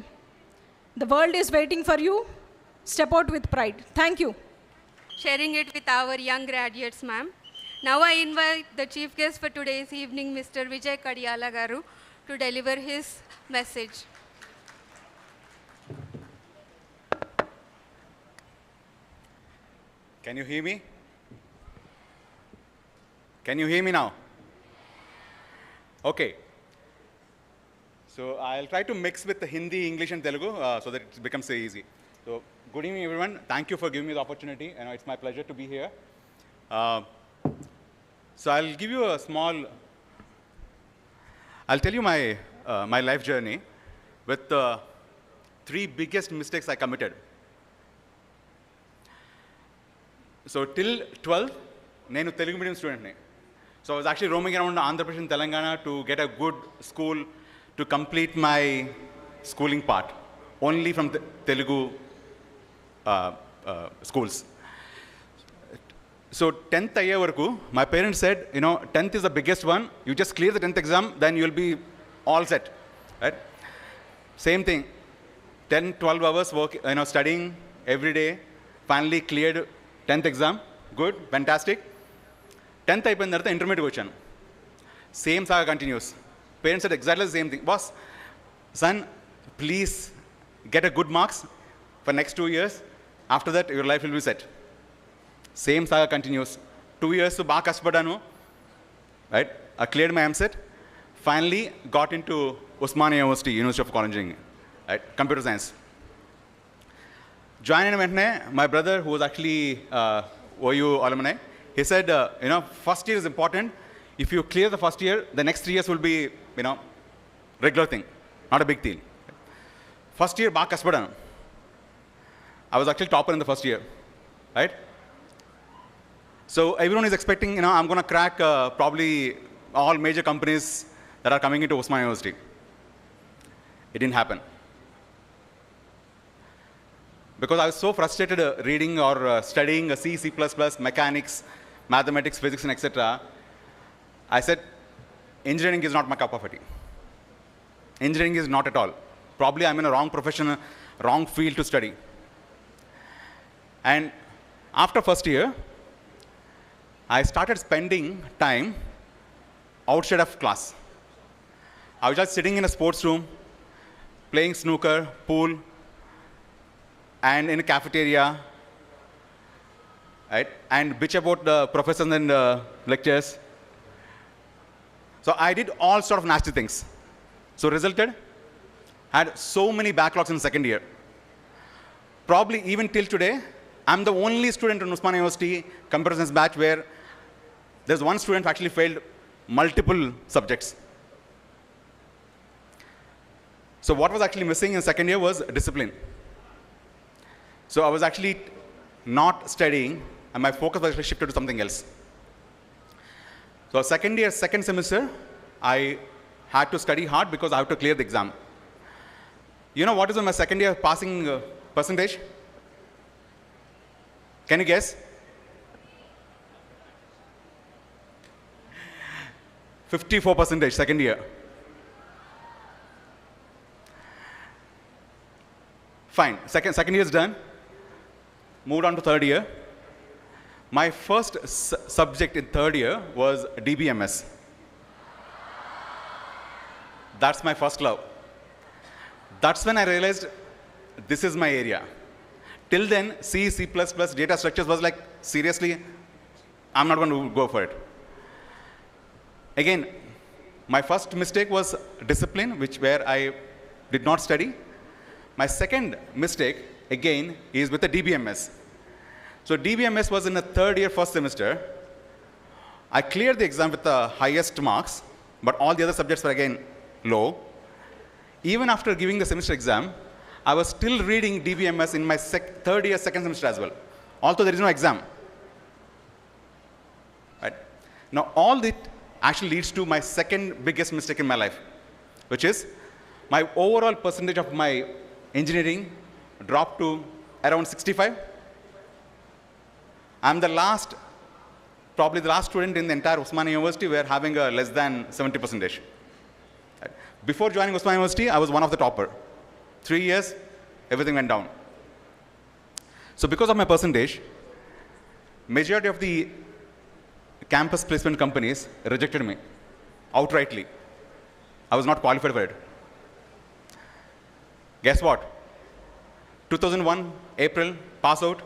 The world is waiting for you. Step out with pride. Thank you.
Sharing it with our young graduates, ma'am. Now I invite the chief guest for today's evening, Mr. Vijay Kadiyala garu, to deliver his message.
Can you hear me? Can you hear me now? Okay. So I'll try to mix with the Hindi, English, and Telugu so that it becomes so easy. So good evening, everyone. Thank you for giving me the opportunity. It's my pleasure to be here. So I'll give you a small. I'll tell you my life journey with the 3 biggest mistakes I committed. So till 12, నేను Telugu medium స్టూడెంట్ని. So I was actually roaming around Andhra Pradesh and Telangana to get a good school to complete my schooling part, only from the Telugu schools. So 10th ayye varaku, my parents said, 10th is the biggest one. You just clear the 10th exam, then you'll be all set, right? Same thing. 10, 12 hours work, studying every day. Finally cleared 10th exam. Good, fantastic. 10th అయిపోయిన తర్వాత ఇంటర్మీడియట్కి వచ్చాను. Same saga continuous. Parents said exactly the same thing. Boss, son, please get a good marks for next 2 years. After that, your life will be set. Same saga continues. 2 years బాగా కష్టపడ్డాను. Right? I cleared my MCET. Finally got into Osmania University, University of College Engineering, right? Computer science. Joined in వెంటనే, my brother, who was actually OU alumni, he said, first year is important. If you clear the first year, the next 3 years will be, regular thing, not a big deal. First year బాగా కష్టపడ్డాను. I was actually topper in the first year, right? So everyone is expecting, I'm going to crack probably all major companies that are coming into Osmania University. It didn't happen. Because I was so frustrated reading or studying C, C++, mechanics, mathematics, physics, and etc. I said, engineering is not my cup of tea. Engineering is not at all. Probably I'm in a wrong profession, wrong field to study. And after first year, I started spending time outside of class. I was just sitting in a sports room, playing snooker, pool, and in a cafeteria, right? And bitch about the professors and lectures. So I did all sort of nasty things. So resulted, had so many backlogs in second year. Probably even till today, I'm the only student in Osmania University computer science batch where there's one student who actually failed multiple subjects. So what was actually missing in second year was discipline. So I was actually not studying, and my focus was actually shifted to something else. So second year, second semester, I had to study hard because I have to clear the exam. You know what is my second year passing percentage? Can you guess? 54% second year. Fine, second year is done. Moved on to third year. My first subject in third year was DBMS. That's my first love. That's when I realized this is my area. Till then, C, C++, data structures was like, seriously, I'm not going to go for it. Again, my first mistake was discipline, where I did not study. My second mistake, again, is with the DBMS. So DBMS was in the third year, first semester. I cleared the exam with the highest marks, but all the other subjects were again low. Even after giving the semester exam, I was still reading DBMS in my third year, second semester as well. Although there is no exam. Right? Now all that actually leads to my second biggest mistake in my life, which is my overall percentage of my engineering dropped to around 65. I'm probably the last student in the entire Osmania University where having a less than 70%. Right? Before joining Osmania University, I was one of the topper. 3 years, everything went down. So because of my percentage, majority of the campus placement companies rejected me outrightly. I was not qualified for it. Guess what? 2001, April, pass out.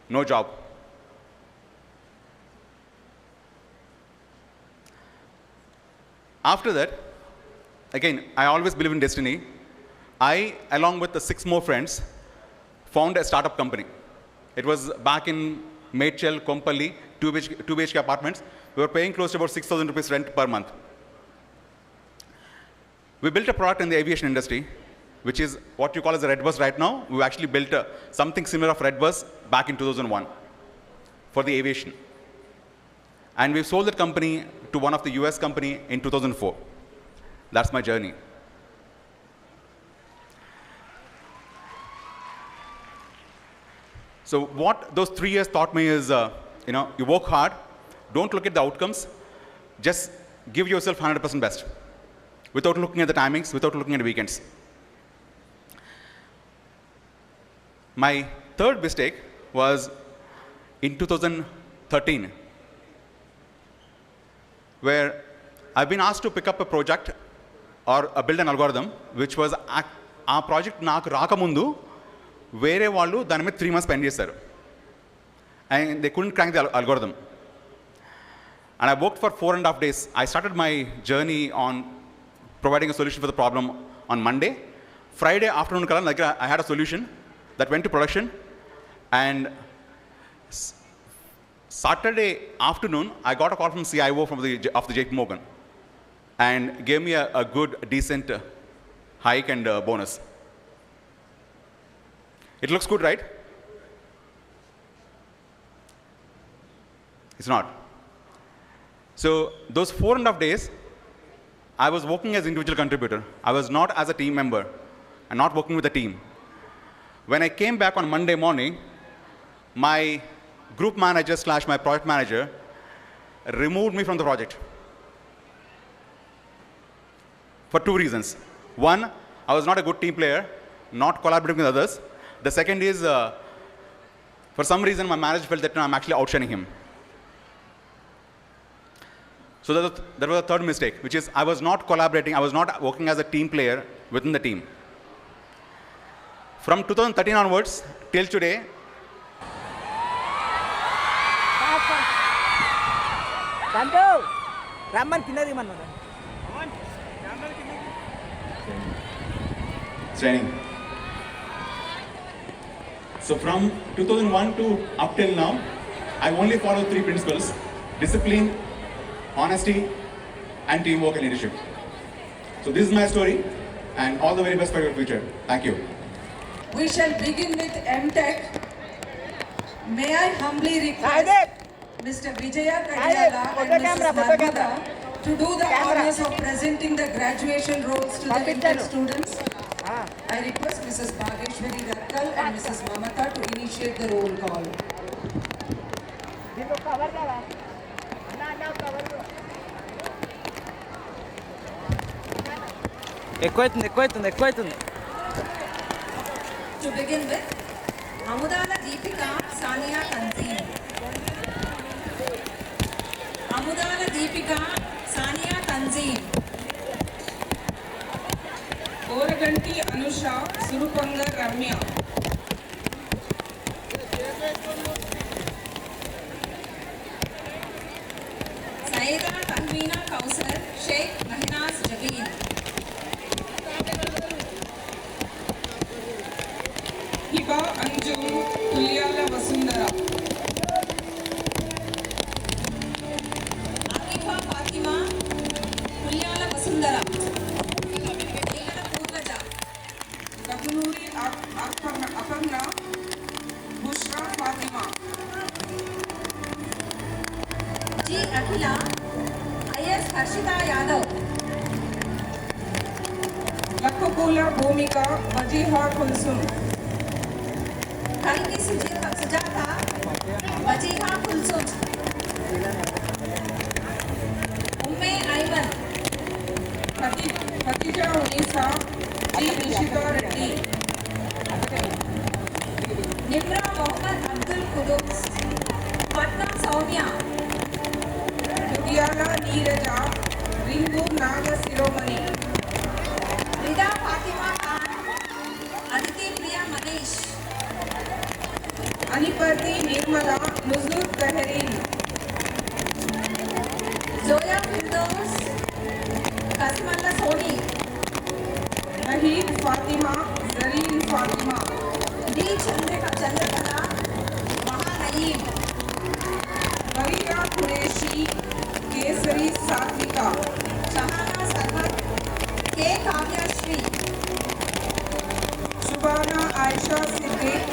no job. After that, again, I always believe in destiny. I, along with the 6 more friends, found a startup company. It was back in Medchel, Kompally, 2 BHK apartments. We were paying close to about 6,000 rupees rent per month. We built a product in the aviation industry, which is what you call as a Redbus right now. We actually built something similar of Redbus back in 2001 for the aviation. And we sold that company to one of the US company in 2004. That's my journey. So what those 3 years taught me is, you work hard, don't look at the outcomes, just give yourself 100% best, without looking at the timings, without looking at the weekends. My third mistake was in 2013, where I've been asked to pick up a project or build an algorithm, which was our project naaku raakamundu వేరే వాళ్ళు దాని మీద 3 months spend చేశారు. And they couldn't crank the algorithm. And I worked for 4.5 days. I started my journey on providing a solution for the problem on Monday. Friday afternoon, I had a solution that went to production. And Saturday afternoon, I got a call from CIO of the JP Morgan and gave me a good, decent hike and bonus. It looks good, right? It's not. So those 4.5 days, I was working as individual contributor. I was not as a team member and not working with a team. When I came back on Monday morning, my group manager / my project manager removed me from the project for 2 reasons. One, I was not a good team player, not collaborating with others. The second is, for some reason, my manager felt that I'm actually outshining him. So that was the third mistake, which is I was not collaborating, I was not working as a team player within the team. From 2013 onwards till today, training. So from 2001 to up till now, I only follow 3 principles: discipline, honesty, and teamwork and leadership. So this is my story, and all the very best for your future. Thank you.
We shall begin with MTech. May I humbly request Mr. Vijaya Kadiyala and Mrs. Narmada to do the honors of presenting the graduation rolls to the MTech students. I request Mrs. Bhageshwari Rakkal and Mrs. Mamata to initiate the roll call. To begin with, Amudala Deepika Sania Tanzim. Amudala Deepika Sania Tanzim. Oraganti Anusha Surupanga Ramya. Saida Tanveena Kausar Sheikh Mahinaz Javeen. Hiba Anju Kulyala Vasundara. Akifa Fatima Kulyala Vasundara. Kagunuri Aparna Bushra Fatima. G. Akhila I.S. Harshita Yadav. Lakapula Bhumika Vajiha Kulsum. Kalki Sujata Vajiha Kulsum. Umme Ayman. Khatija Unisa G. Nishika Reddy. Nimra Mohammad Abdul Qudus. Patna Soumya. Dudiyala Neeraja. Ringu Naga Siromani. Rida Fatima Khan. Aditi Priya Manish. Anipati
Nuzul Tahareen, Zoya Firdaus, Kasmalla Soni, Raheel Fatima, Zareen Fatima, D. Chandrakala, Maha Naeem, Kavita Qureshi, Kesari Satvika, Shahana Sarhat, K. Kavya Shri, Shubhana Aisha Siddiq,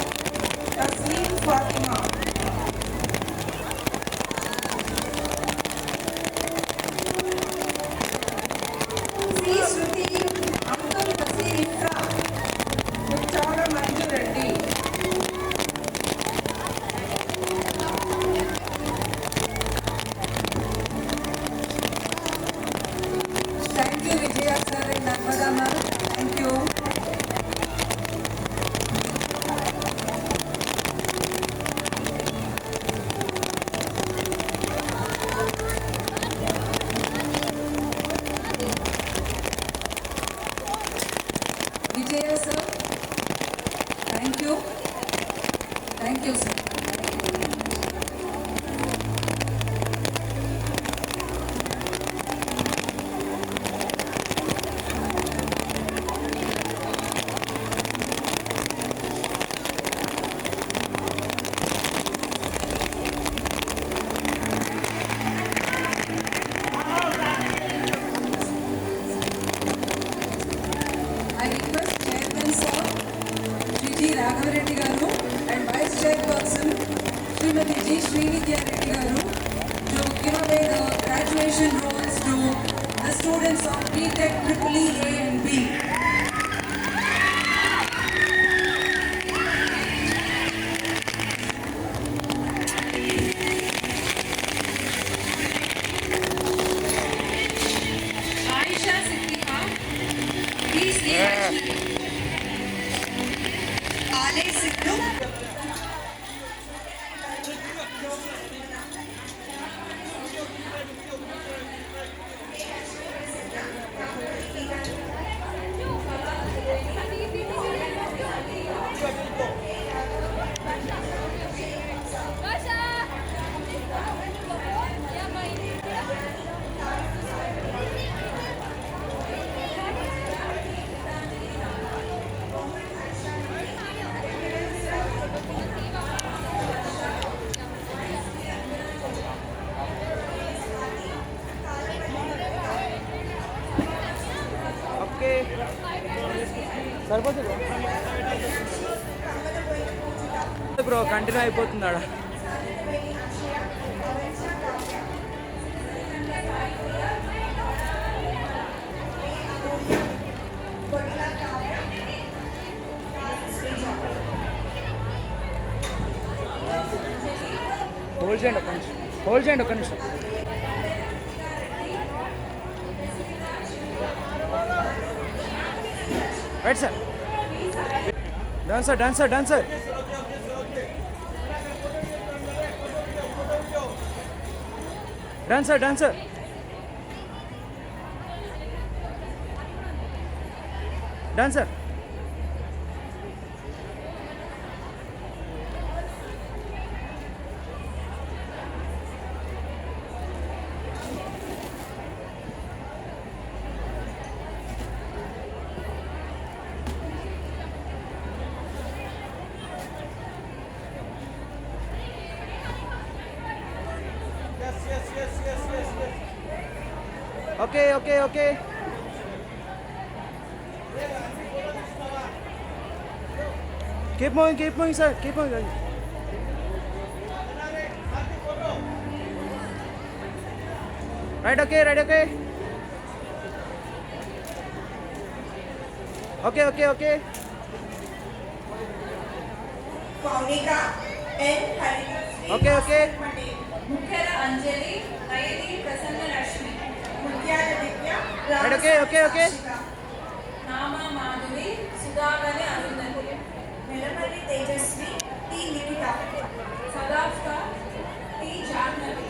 Tasneem Fatima. C. Shruti, Abdul Basir Ikra, Muttara Manju Reddy. Thank you, Vijaya sir and Narmada ma'am. Thank you. Vijaya sir, thank you. Thank you, sir. I request Chairman Sir, Shri G. Raghav Reddy Garu and Vice Chairperson, Srimati G. Srividya Reddy Garu to give away the graduation rolls to the students of B.Tech EEE A and B. Aisha Siddiqa, B. Snehashi, Ale Sidhu,
bro continue అయిపోతుంది ఆడ hold చేయండి ఒక నిమిషం hold చేయండి ఒక నిమిషం right sir dancer dancer dancer dancer dancer dancer Okay, okay, okay. Keep moving, sir. Keep moving. Right, okay, right, okay. Okay, okay, okay.
Kaunika N. Harika Sri.
Okay, okay.
Mukhyara Anjali, Nayati Prasanna Rashmi. Mutyala Vidya,
Right, okay, okay, okay.
Nama Madhuvi, Sudhavani Arundhati. Nilamari Tejasvi, T. Nikita. Sadafka, T. Jahnavi.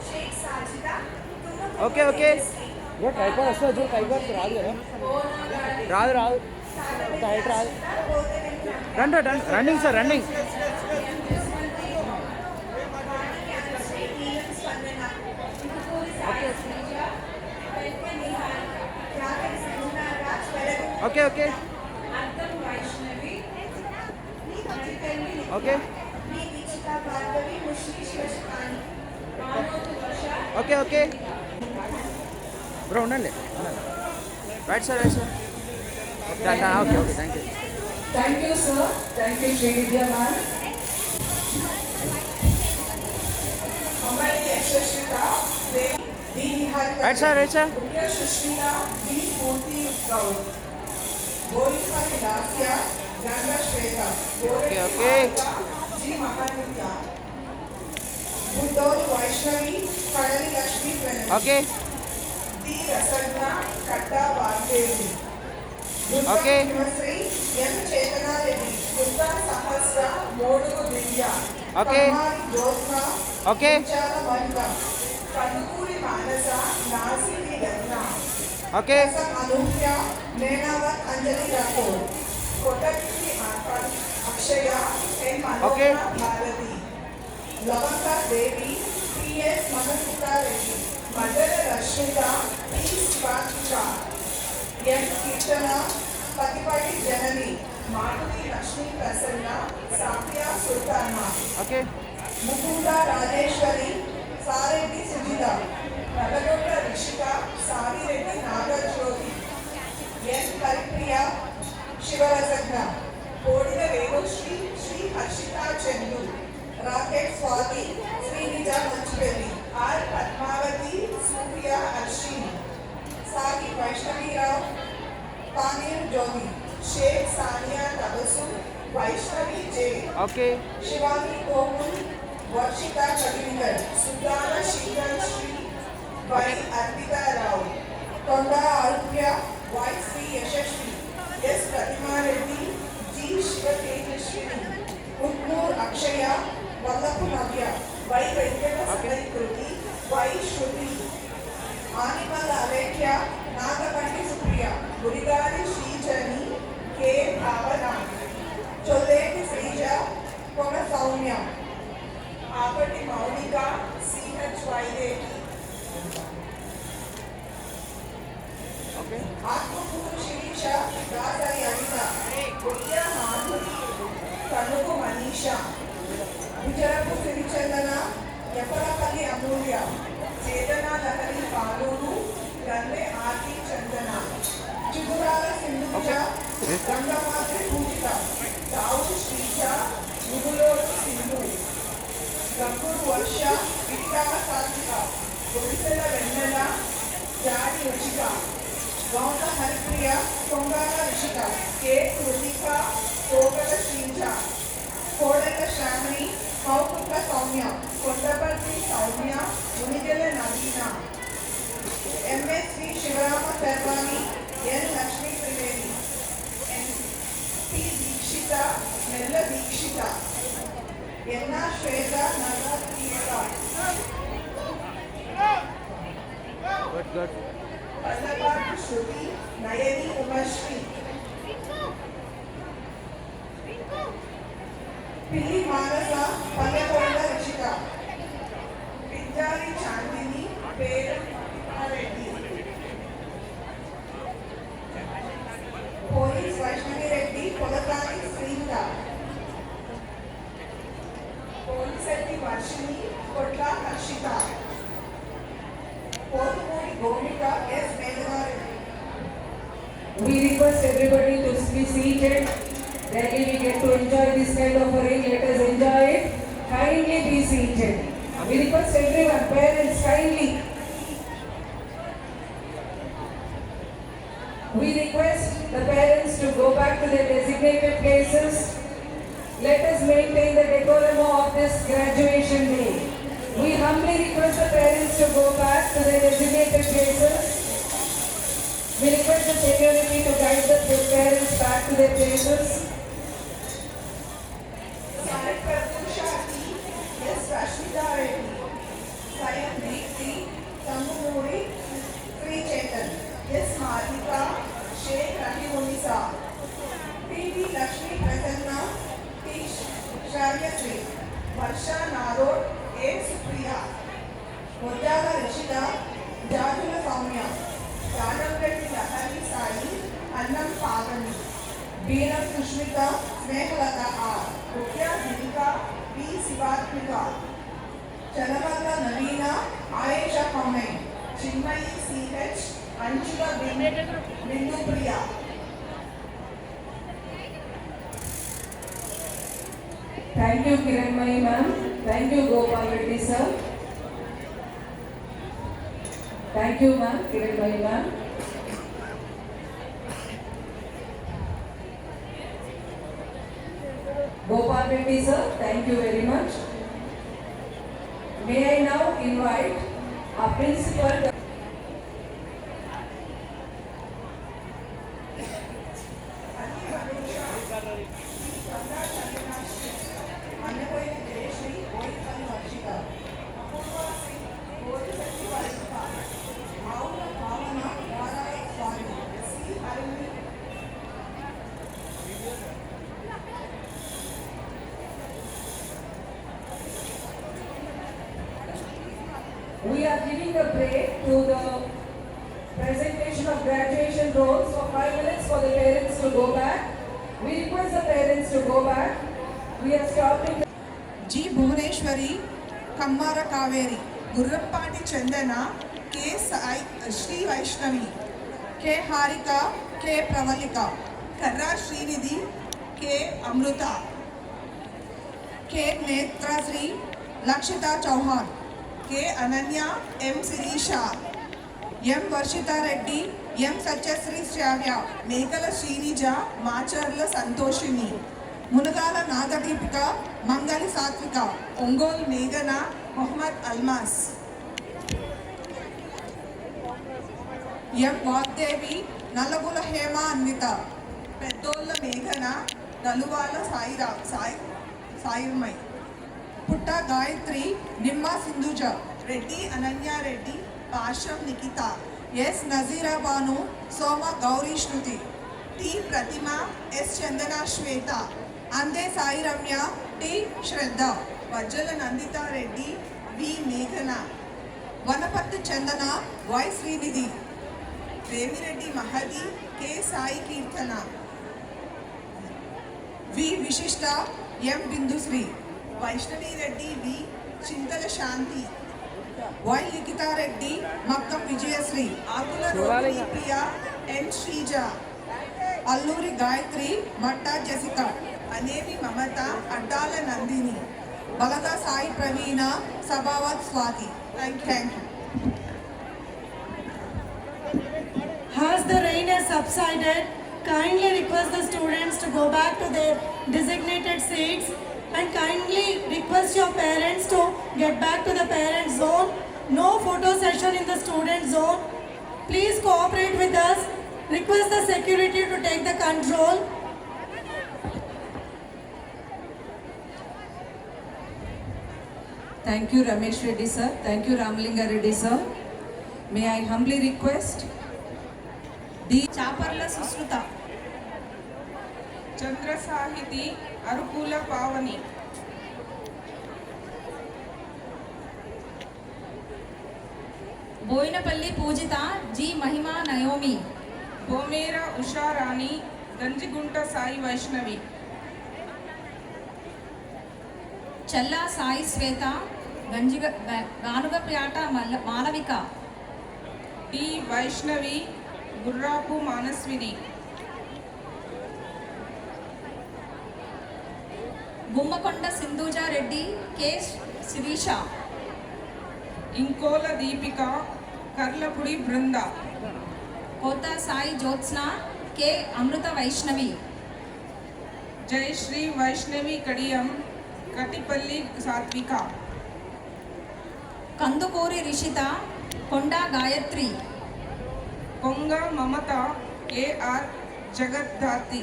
Sheikh Sajida,
Okay, okay. What type of stuff? जो type of राज है? राज राज. Type Raj. Run, run, running, sir, running. Okay, okay. Okay. Okay, okay. Bro, undanడి. Right sir, right sir. Done, done. Okay, okay, thank you.
Thank you, sir. Thank you, Sri Vidya ma'am. అమ్మాయి యశస్విత దీని
Right sir, right sir.
Sushmita D Poorthi Goud Govindapalli Dasya Ganga Swetha
Okay, okay.
G Mahanithya Buddholu Vaishnavi Kadali Lakshmi Pranavi
Okay.
D Rasagnya Katta Vagdevi
Okay.
Sri M Chetanareddy Durga Sahasra Modugu Divya
Okay.
Kammari Jyothsna
Okay.
Vichara Mahila Kandukuri Manasa Nasiri Ratna
Okay.
Anuhya Nenavath Anjali Rathod Kottaki Akshaya N
Okay.
Manohara Bharathi Lavanka Devi PS Manasutareddy Madara Rashmitha P Swathika M Keerthana Pathipadi Janani Madhavi Lakshmi Prasanna Safia Sultana
Okay.
Mukunda Rajeshwari Sareddy Sujitha Nalgonda Rishika Sagireddy Nagajyothi N Haripriya Shivarasajna Kodina Venusri Sri Harshitha Chandu rocket Swathi Srinija Manchuvelli R Padmavathi Surya Harshini Sagi Vaishnavi Rao Paneer Jyothi Shaik Sania Tabassu Vaishnavi J
Okay.
Shivani Kokul Varshitha Kavinder Sudhana Sheetal Sri Y Arpita Rao Konda Arupya Y Sri Yashasvi S Pratima Reddy G Shivatejaswini Utnoor Akshaya Vallapu Navya Y Venkata Sadaikriti Y Shruti Animala Alekhya Nagapalli Supriya Gudigari శ్రీజని K భావన చొల్లేటి శ్రీజ కొన Soumya ఆపటి Mounika CH Vaidevi Atmakur Sirisha Dasari Anitha గుడ్య Madhuri కనుగు Manisha విజరపు Sirichandana ఎప్పలపల్లి అమూల్య చేతన లహరి పాలూరు గల్లె ఆర్తి చందన చిగురాల సింధుజ గంగమాత్రి పూజిత దావు శ్రీజ ముగులోడు సింధు గంగుడు వర్ష వికాల సాత్విక గుడిసెల వెన్నెల జాడి రుచిక గౌన హరిప్రియ కొంగాల రుచిక కే కృతిక కోగల శ్రీజ కోడల శ్రావణి కౌకుట్ల సౌమ్య కొండపల్లి సౌమ్య మునిగెల నవీన MSV Shivarama sherwani ఎన్ Lakshmi Trivedi P Dikshita మెల్ల దీక్షిత ఎన్నా శ్వేత నల్ల ప్రియేత
Good, good.
Pallapati శృతి నయని ఉమశ్రీ పిల్లి మానస పల్లెకొండ రుచిక పింజారి చాందిని పేరు రెడ్డి పోలీస్ వైష్ణవి రెడ్డి కొలకాని శ్రీంద పోలీసెట్టి వర్షిని కొట్ల హర్షిత పోతుమూడి గోపిక yes మేఘవారెడ్డి.
We request everybody to be seated. Really we get to enjoy this kind of a rain. Let us enjoy it. Kindly be seated. We request everyone, parents, kindly. We request the parents to go back to their designated places. Let us maintain the decorum of this graduation day. We humbly request the parents to go back to their designated places. We request the security to guide the parents back to their places.
Sarat Pratyushati, yes, Rashmita Reddy. Sayan Deepti, Tammunuri, Sri Chetan, yes, Madhika, Sheikh Rahimulisa. P.V. Lakshmi Prasanna, P. Sharyasri, Varsha Narod, A. Supriya. Murjala Rishita, Jajula Soumya. Jadavreddy Lahari Sai,
అన్నం Pavani, Beeram Sushmita, Snehalatha are, ముఖ్య Deepika, B Shivathmika, చలవల్ల నవీన, Ayesha కౌనై, Chinmayi CH, అంచుల Bindupriya.
Thank you, Kiranmai ma'am. Thank you, Gopal Reddy sir. Thank you, ma'am. Kiranmai ma'am. Gopal Reddy sir, thank you very much. May I now invite our principal. We are giving a break to the presentation of graduation rolls for 5 minutes for the parents to go back. We request the parents to go back. We are stopping.
G Bhuvaneshwari, Kammara Kaveri, Gurrapati Chandana, K Sai Sri Vaishnavi, K Harika, K Pravalika, Karra Srinidhi, K Amrutha, K Netrasri, Lakshitha Chauhan, K Ananya, M Sirisha, M Varshitha Reddy, M Satyasri Shravya, Mekala Srinija, Macherla Santoshini, Munagala నాగదీపిక, మంగళి సాత్విక, ఒంగోలు మేఘన, మొహమ్మద్ అల్మాస్, ఎం వాగ్దేవి, నల్లగుల హేమ అన్విత, పెద్దోళ్ళ మేఘన, నలువాల సాయిర్మై, పుట్ట గాయత్రి, నిమ్మ Sindhuja, Reddy Ananya Reddy, Pasham Nikhitha, S Nazeera Banu, Soma Gowri Shruti, T Pratima, S Chandana Shweta, Ande Sai Ramya, T Shraddha, Vajjala Nandita Reddy, V మేఘన, Wanaparthy Chandana, Y Srinidhi, Devireddy Mahadi, K Sai Keerthana, V Vishishta, M Bindusri, Vaishnavi Reddy, V Chintala Shanti, Y Likhita Reddy, Makkam Vijayasri, Akula Rohini Priya, N Srija, Alluri Gayatri, Matta Jasika, అనేవి Mamatha, Addala Nandini, Balaga Sai Praveena, Sabhavath Swathi. Thank you.
As the rain has subsided, kindly request the students to go back to their designated seats and kindly request your parents to get back to the parent zone. No photo session in the student zone. Please cooperate with us. Request the security to take the control.
Thank you, Ramesh Reddy sir. Thank you, Ramalinga Reddy sir. May I humbly request
Chaparla Sushruta, Chandra Sahiti, Arukula Pavani,
Boinapalli Poojitha, G Mahima Naomi,
Bomera Usharani, Ganjigunta Sai Vaishnavi,
Challa Sai Shweta, Ganugapyata Malavika,
D Vaishnavi, Gurrapu Manaswini,
Gummakonda Sindhuja Reddy, K Sirisha,
Inkola Deepika, Karlapudi Brinda,
Kota Sai Jyotsna, K Amrutha Vaishnavi,
Jayasri Vaishnavi Kadiyam, Katipalli Satvika,
Kandukuri Rishitha, Konda Gayatri,
Konga Mamatha, AR Jagaddhatri,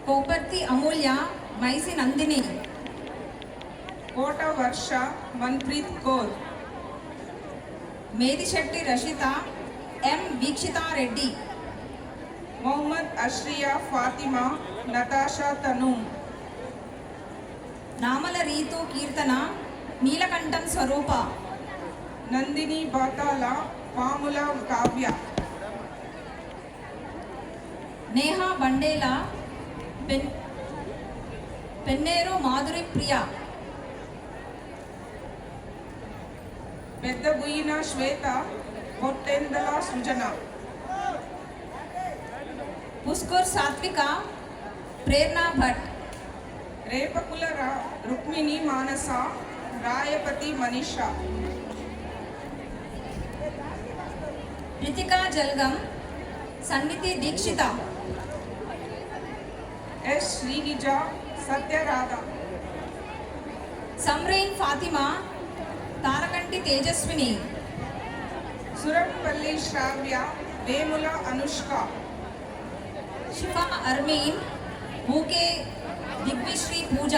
Koparthi Amulya, Maisi Nandini,
Kota Varsha, Manpreet Kaur,
Medishetti Rashitha, M Veekshitha Reddy,
Mohammed అష్రియా Fatima, Natasha తను,
నామల రీతు కీర్తన, నీలకంఠం స్వరూప,
నందిని బాతాల, పాముల కావ్య,
నేహా బండేలా, పెన్నేరు మాధురి ప్రియ,
పెద్ద బుయిన శ్వేత, పొట్టెందల సృజన,
పుష్కర్ సాత్విక, ప్రేరణ భట్,
రేపకుల రుక్మిణి మానస, రాయపతి మనీషా,
రితికా జల్గం, సన్నిధి Dikshita,
yes Srinija, సత్యరాధ,
Samreen Fatima, తారకంటి Tejaswini,
సురట్పల్లి శ్రావ్య, వేముల అనుష్క,
షిఫా అర్మీన్, ఊకే దిగ్విశ్రీ పూజ,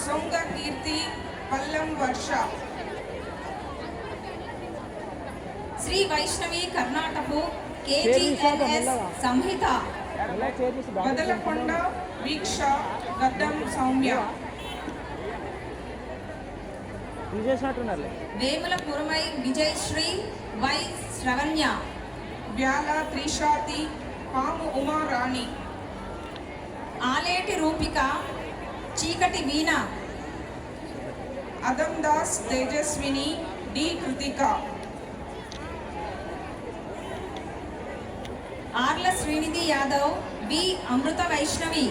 సొంగ కీర్తి, పల్లం వర్ష,
శ్రీ వైష్ణవి కర్ణాటకు, కేజీఎన్ఎస్ సంహిత,
Badalakonda Veeksha, Gaddam Soumya,
Vemula Kuramai Vijayasri, Y Shravanya,
Vyala Trishati, Pamu Umarani,
Aleti Rupika, Cheekati Veena,
Adam Das Tejaswini, D Kruthika,
Arla Srinidhi Yadav, B Amrutha Vaishnavi,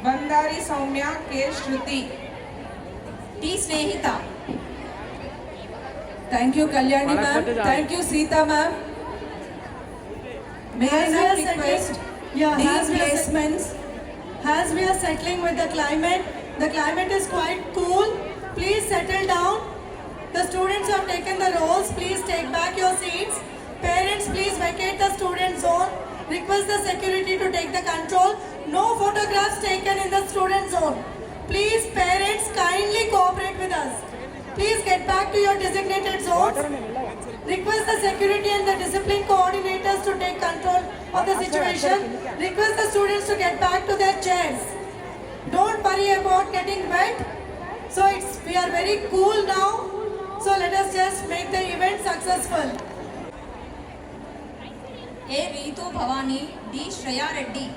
Bandari Soumya, K Shruti,
T Snehitha.
Thank you, Kalyani ma'am. Thank you, Sita ma'am. May I now request these placements?
As we are settling with the climate is quite cool. Please settle down. The students have taken the rows. Please take back your seats. Parents, please vacate the student zone. Request the security to take the control. No photographs taken in the student zone. Please, parents, kindly cooperate with us. Please get back to your designated zones. Request the security and the discipline coordinators to take control of the situation. Request the students to get back to their chairs. Don't worry about getting wet. So we are very cool now. So let us just make the event successful.
A Ritu Bhavani, D Shreya Reddy,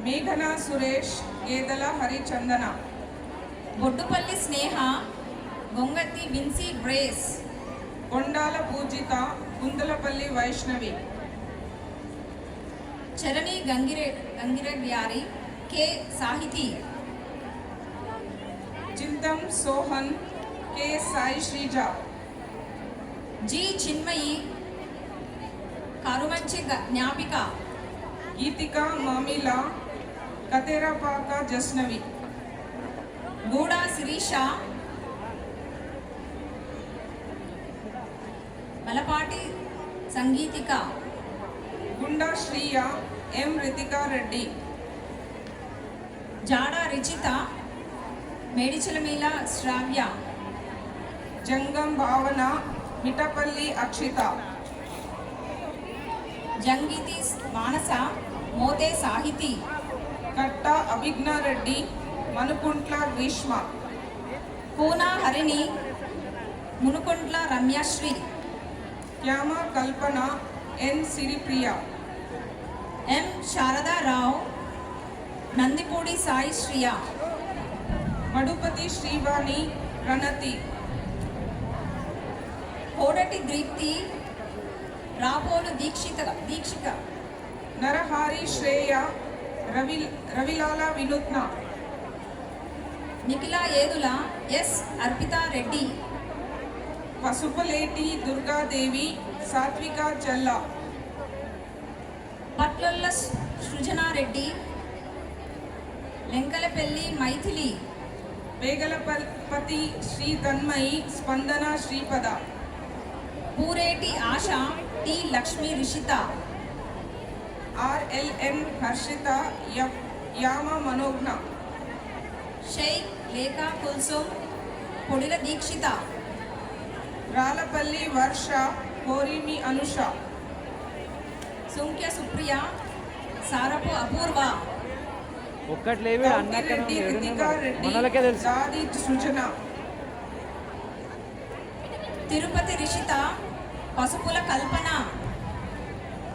మేఘన Suresh, Gedala Harichandana,
Boddupalli Sneha, Gongatti Vincy Brace,
Kondala Poojitha, Kundalapalli Vaishnavi,
Charani Gangireddy, K Sahiti,
Chintam Sohan, K Sai Srija,
G Chinmayi, Karumanchi Gnapika,
Geethika Mamila, Katerapaka Jasnavi,
Guda Sirisha, మలపాటి Sangeethika,
గుండా శ్రీయ, ఎం రితికా రెడ్డి,
జాడా రిచిత, మేడిచలమీల శ్రావ్య,
జంగం భావన, మిటపల్లి అక్షిత,
జంగితి మానస, మోతే సాహితి,
కట్ట అభిజ్ఞారెడ్డి, మనుకుంట్ల గ్రీష్మ,
పూనా హరిణి, మునుకుంట్ల రమ్యశ్రీ,
క్యామ కల్పన, ఎన్ సిరిప్రియ,
ఎం శారదారావు, నందిపూడి సాయి శ్రియ,
మడుపతి శ్రీవాణి, ప్రణతి,
కోడటి దీప్తి, రాపోలు దీక్షిక,
నరహారి శ్రేయ, రవిలాల వినూత్న,
Nikhila Yedula, yes అర్పితారెడ్డి,
Pasupuleti Durgadevi, సాత్విక చెల్ల,
పట్లొల్ల సృజనారెడ్డి, లెంకలపల్లి మైథిలి,
వేగలపతి శ్రీ తన్మయి, స్పందన శ్రీపద,
పూరేటి ఆశ, T Lakshmi Rishitha,
ఆర్ఎల్ఎన్ Harshita, యామ మనోజ్ఞ,
షేక్ లేఖా కుల్సుం, పొడిల దీక్షిత,
రాలపల్లి వర్ష, కోరిమి అనుష,
సుంఖ్య సుప్రియ, సారపు అపూర్వ,
రెడ్డి రితికా రెడ్డి, దాది సృజన,
తిరుపతి రిషిత, పసుపుల కల్పన,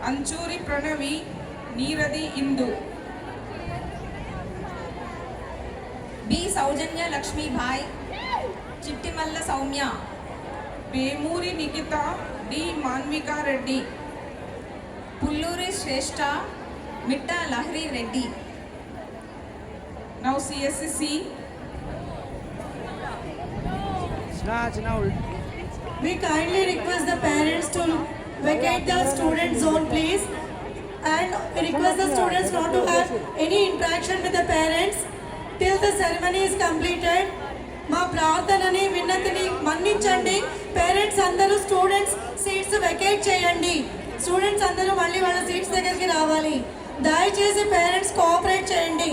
అంచూరి ప్రణవి, నీరది ఇందు.
బి సౌజన్య లక్ష్మీభాయ్, చిట్టిమల్ల సౌమ్య.
వేమూరి నిఖిత, డి మాన్వికా రెడ్డి.
పుల్లూరి శ్రేష్ఠ, మిట్ట Lahari Reddy.
Now CSC.
We kindly request the parents to vacate the student zone, please. And we request the students not to have any interaction with the parents till the ceremony is completed. మా ప్రార్థనని విన్నతిని మన్నించండి. Parents అందరూ students seats vacate చేయండి. Students అందరూ మళ్ళీ వాళ్ళ seats దగ్గరికి రావాలి. దయచేసి పేరెంట్స్ కోఆపరేట్ చేయండి.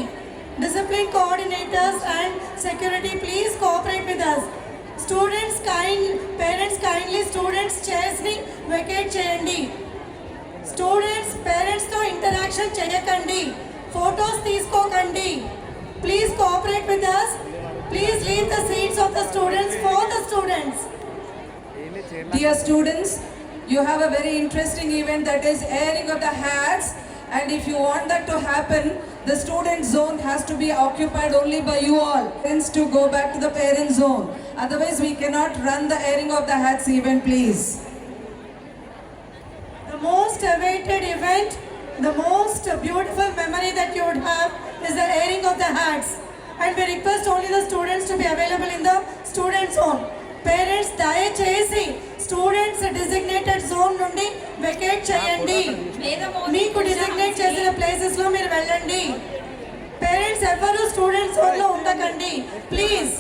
Discipline coordinators and security, please cooperate with us. Parents kindly students chairs ni vacate cheyandi. Students parents తో interaction చేయకండి. Photos తీసుకోకండి. Please cooperate with us. Please leave the seats of the students for the students.
Dear students, you have a very interesting event, that is airing of the hats, and if you want that to happen, the student zone has to be occupied only by you all. Parents to go back to the parent zone. Otherwise, we cannot run the airing of the hats event, please.
The most awaited event, the most beautiful memory that you would have is the airing of the hats. And we request only the students to be available in the student zone. Parents, దయచేసి students designated zone నుండి vacate చేయండి. మీకు designate చేసిన places లో మీరు వెళ్ళండి. Parents ఎవరు students zone లో ఉండకండి. ప్లీజ్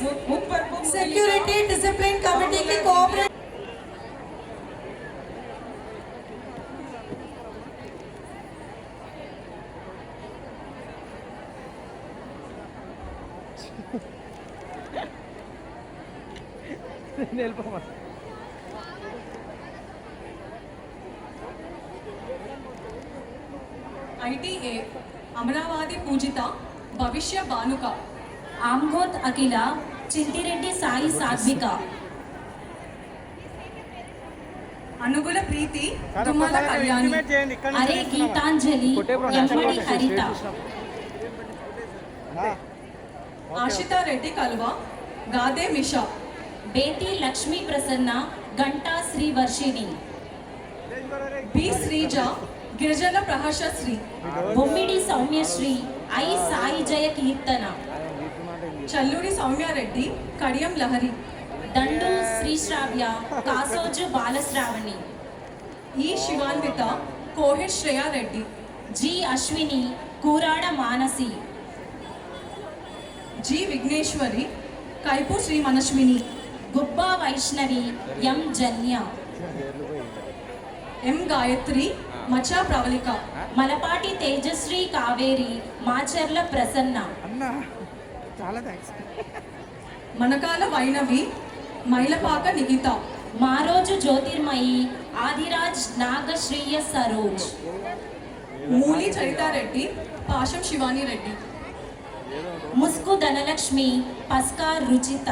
సెక్యూరిటీ డిసిప్లిన్ కమిటీకి కోఆపరేట్.
ITA అమరావతి పూజిత, భవిష్య భానుక.
ఆమ్గోత్ అఖిల, చింతిరెడ్డి సాయి సాత్విక.
అనుగుల ప్రీతి, తుమ్మల కళ్యాణి.
అరే గీతాంజలి, ఎంబడి హరిత.
ఆశితా రెడ్డి కల్వ, గాదే మిషా.
బేటి లక్ష్మీ ప్రసన్న, గంటా శ్రీవర్షిణి.
బి శ్రీజ, గిరిజన ప్రహర్షశ్రీ.
బొమ్మిడి సౌమ్యశ్రీ, ఐ సాయి జయ కీర్తన.
చల్లూరి సౌమ్యారెడ్డి, కడియం లహరి.
దండు శ్రీశ్రావ్య, కాసోజు బాలశ్రావణి.
ఈ శివాన్విత, కోహిర్ శ్రేయా రెడ్డి.
జి అశ్విని, కూరాడ మానసి.
జి విఘ్నేశ్వరి, కైపు శ్రీ మనస్విని.
గుబ్బా వైష్ణవి, ఎం జన్య.
ఎం గాయత్రి, మచా ప్రవళిక.
మలపాటి తేజశ్రీ కావేరి, మాచర్ల ప్రసన్న.
మనకాల వైనవి, మైలపాక నిగిత.
మారోజు జ్యోతిర్మయి, ఆదిరాజ్ నాగశ్రీయ సరోజ్.
మూలి చరితారెడ్డి, పాశం శివాని రెడ్డి.
ముస్కు ధనలక్ష్మి, పస్కార్ రుచిత.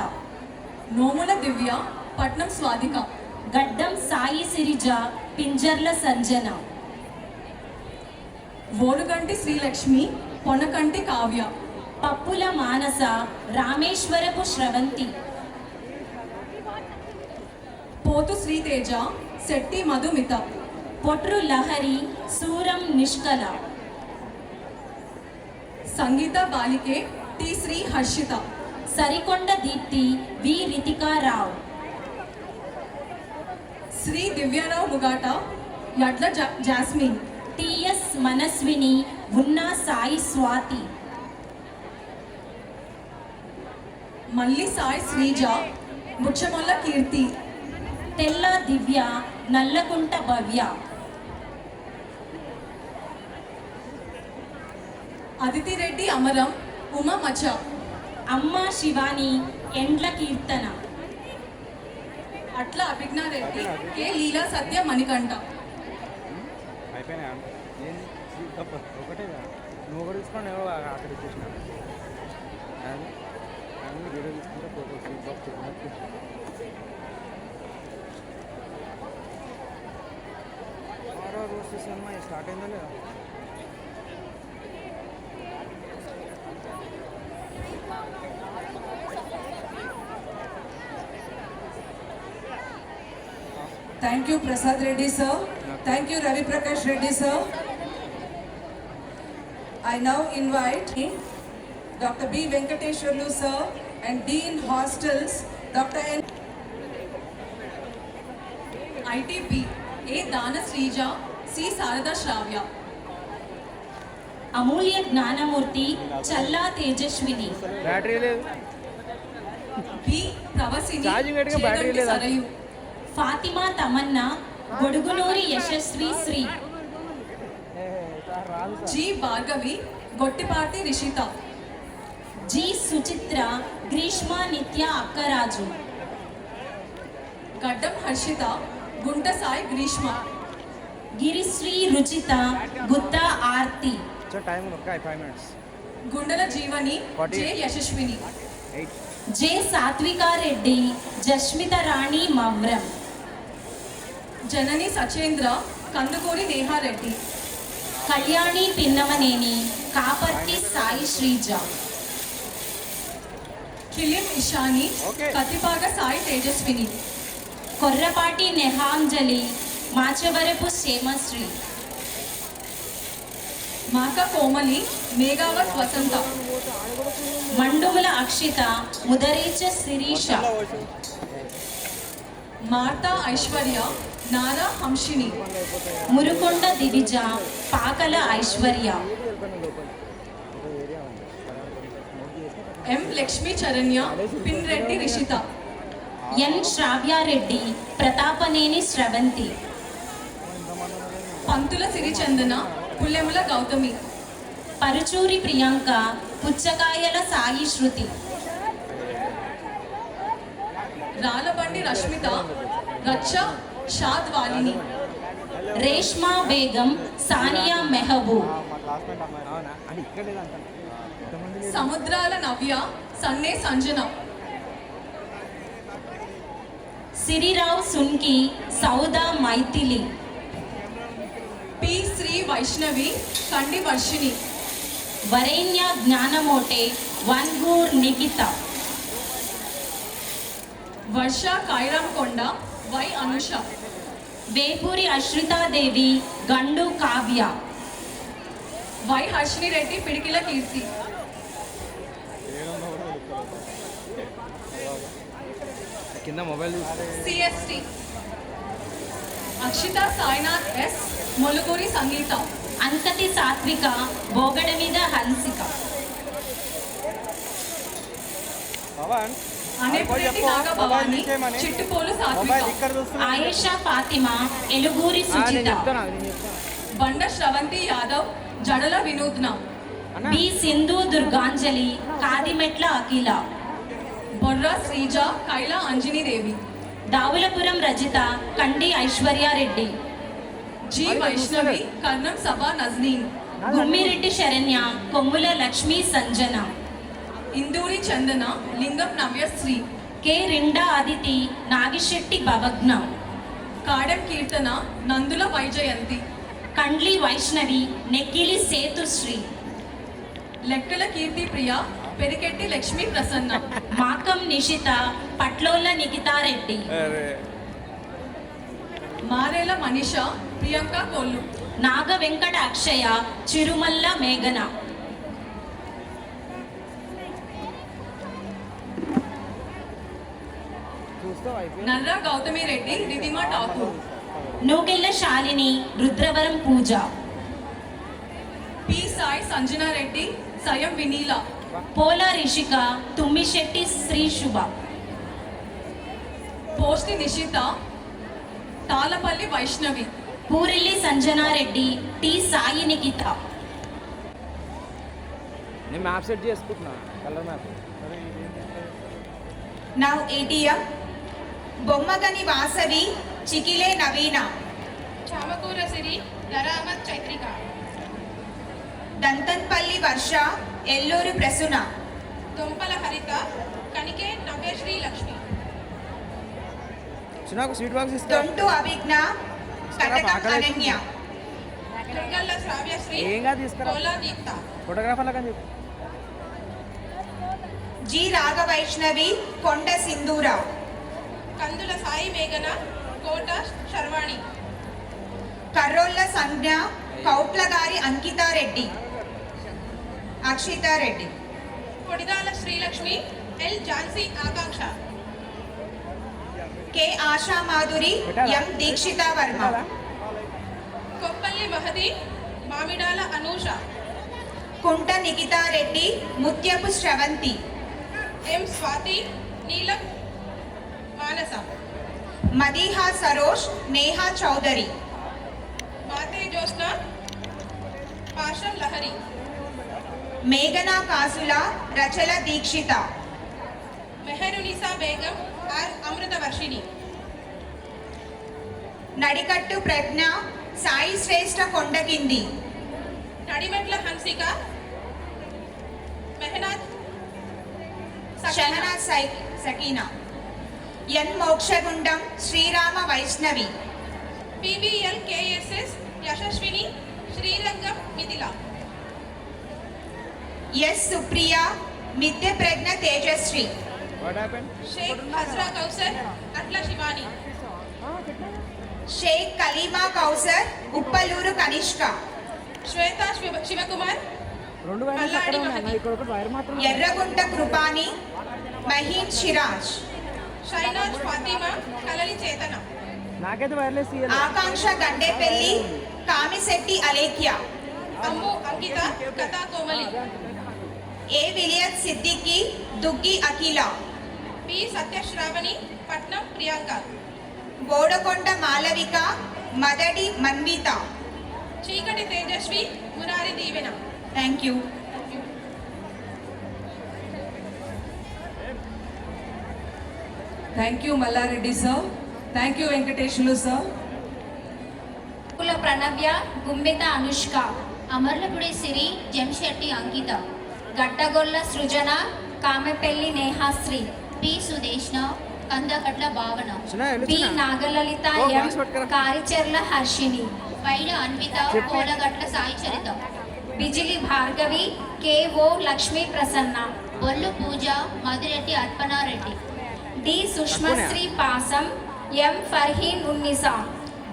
నోముల దివ్య, పట్నం స్వాదిక.
గడ్డం సాయి సిరిజ, పింజర్ల సంజన.
ఓడుగంటి శ్రీలక్ష్మి, పొనకంటి కావ్య.
పప్పుల మానస, రామేశ్వరపు శ్రవంతి.
పోతు శ్రీతేజ, శెట్టి మధుమిత.
పొట్రు లహరి, సూరం నిష్కల.
సంగీత బాలికే, టి శ్రీ హర్షిత.
సరికొండ దీప్తి, వి రితికారావు.
శ్రీ దివ్యారావు ముగాట, యడ్ల జాస్మిన్.
టిఎస్ మనస్విని, ఉన్నా సాయి స్వాతి.
మల్లి సాయి శ్రీజ, ముచ్చమొల్ల కీర్తి.
తెల్ల దివ్య, నల్లకుంట భవ్య.
అదితి రెడ్డి అమరం, ఉమా మచ.
అమ్మ శివాని, ఎండ్ల కీర్తన.
అట్ల అభిజ్ఞారెడ్డి, కె లీలా సత్య మణికంఠ.
ఒకటే నువ్వు కూడా తీసుకోండి, అక్కడ ఇచ్చేసిన వీడియో తీసుకుంటే ఫోటోస్ రోజు సినిమా స్టార్ట్ అయిందా లేదా?
Thank you, Prasad Reddy, sir. Thank you, Ravi Prakash Reddy, sir. I now invite Dr. B. Venkateshwarlu, sir, and Dean Hostels, Dr. N.
ITB A. Dana Srija, C. Sarada Shravya.
Amulya Gnanamurthy Challa Tejaswini.
Battery లేదు.
B. Pravasini
battery లేదా?
Sarayu.
Fatima Tamanna Godugunuri Yashasvi Sri.
G. Bhargavi Gottipati Rishita.
G Suchitra Greeshma Nitya Akkaraju.
Gaddam Harshita Gunta Sai Grishma.
గిరిశ్రీ Ruchita గుత్త Aarti.
Time ఒక 5 minutes.
Gundala Jeevani J. Yashashwini.
J Satvika Reddy Jasmitha Rani Mavram.
Janani Sachendra Kandukuri Neha Reddy.
Kalyani Pinnamaneni Kaparthi Sai Srija.
Kilim Ishani Katipaga Sai Tejaswini.
Korrapati Nehanjali Machavarapu Kshemasri.
Maka Komali Megawat Vasanta.
Mandumula Akshitha Mudaracha Sirisha.
Martha Aishwarya Nara Hamshini.
Murukonda Divija Pakala Aishwarya.
M. Lakshmi Charanya Pinreddy Rishita.
N Shravya Reddy Pratapaneni Sravanthi.
Pantula Sirichandana Pulemula Gautami.
Paruchuri Priyanka Puchakayala Sai Shruti.
Ralabandi Rashmita Racha Shad Valini.
Reshma Begum Sania Mehboob.
Samudrala Navya Sanne Sanjana.
Siri Rao Sunki Sauda Maithili.
P. Sri Vaishnavi Kandi Varshini.
Varenya Gnanamote Vangoor Nikhitha.
Varsha Kairam Konda Y. Anusha.
Vepuri Ashrita Devi Gandu Kavya.
Y. Harshini Reddy Pidikila Kirti.
కింద mobile
CST Akshita Sainath S. Moluguri Sangeeta.
Ankati Satvika Bogada మీద Hansika.
Pavan
Anepureti Naga Bhavani Chittupolu Satvika.
Ayesha Fatima Eluguri Suchitha.
Banda Shravanti Yadav Jadala Vinudna.
B Sindhu Durganjali Kadimetla Akhila.
Borra Srija Kaila Anjini Devi.
దావులపురం Rajitha కండి Aishwaryareddy.
G. Vaishnavi Karnam Sabha Nazneen.
Gummireddy Saranya Kommula Lakshmi Sanjana.
Induri Chandana Lingam Navya Sri.
K Rinda Aditi Nagishetti Bhavagna.
Kadam Kirtana Nandula Vaijayanti.
Kandli Vaishnavi Nekkili Sethusri.
Lektala Kirti Priya Periketti Lakshmi Prasanna.
Makam Nishitha Patlola Nikhita Reddy.
Marela Manisha Priyanka Kollu.
Naga Venkata Akshaya Chirumalla మేఘన.
Narra Gautami Reddy Ridhima Thakur.
నూకెళ్ళ Shalini Rudravaram పూజ.
P. Sai Sanjana Reddy Sayam Vinila.
పోల రిషిక తుమ్మిశెట్టి శ్రీ శుభ.
Posti Nishita Talapalli Vaishnavi.
Purilli Sanjana Reddy T Sai Nikhitha.
నేను map set చేసుకుంటున్నా colour map.
Now ATM Bommagani Vasavi Chikile Navina.
Chamakura Siri Laramat Chaitrika.
Dantanpalli Varsha Elluru Prasuna.
Dompala Harita Kanike Naveshri Lakshmi.
చిన్నకు sweet box ఇస్తా.
Dontu Abhigna Katakam Ananya.
Tungalla Sravya Sri
ఏం కాదు తీసుకురా.
Kola Deepta.
ఫోటోగ్రాఫర్లా కానీ చెప్పు.
G. Ragavaishnavi Konda Sindhurao.
Kandula Sai Meghana
కోట శర్వాణి. కర్రోళ్ళ సంజ్ఞ కౌట్లగారి అంకితారెడ్డి, అక్షితారెడ్డి. కొడిదాల Srilakshmi, L Jhansi ఆకాంక్ష. K ASHA Madhuri, ఎం దీక్షిత వర్మ. కొప్పల్లి మహది, మామిడాల అనూష. కుంట నిఖితారెడ్డి, ముత్యపు శ్రవంతి. ఎం స్వాతి, నీలం మానస. మదీహా సరోష్, నేహా చౌదరి. మాతే జ్యోత్స్న, పాషం లహరి. మేఘనా Kasula, Rachala Dikshitha. Meharunnisa Begum, R Amruthavarshini. Nadikattu Pragna, Sai Shreshta Kondakindi. Nadimetla Hansika, Shahnaz Sakina. N Mokshagundam, Srirama Vaishnavi. PVL KSS, Yashaswini, Srirangam Mithila. S Supriya, Mithya Pragna Tejasri. Shaik Hazra Kausar, Atla Shivani. Shaik Kaleema Kausar, Uppaluru Kanishka. Shweta Shivakumar, Malladi Mahathi. Erragunta Krupani, Maheen Shiraz. Shainaz Fatima, Kalali Chetana. Akanksha Gandepalli, Kamishetti Alekhya. Ammu Ankitha, Katha Komali. A Viliyath Siddiqui, Duggi Akhila. P సత్యశ్రావణి, పట్నం Priyanka. Bodakonda Malavika, Madadi Manvitha. Cheekati Tejaswi, Murari Deevena. Thank you.
Thank you, Mallareddy sir. Thank you, Venkateshulu sir.
Kula Pranavya, Gummitha Anushka. Amarlapudi Siri, Jamshetti Ankitha. Gattagolla Srujana, Kamepalli Nehasri. P Sudeshna, Kandakatla Bhavana. P Nagalalitha, M Karicherla Harshini. Vaida Anvitha, Kolagatla Sai Charitha. Bijili Bhargavi, K O Lakshmi Prasanna. Bollu Pooja, Madhureddy Arpana Reddy. D Sushmasri Pasam, M Farheen Unnisa.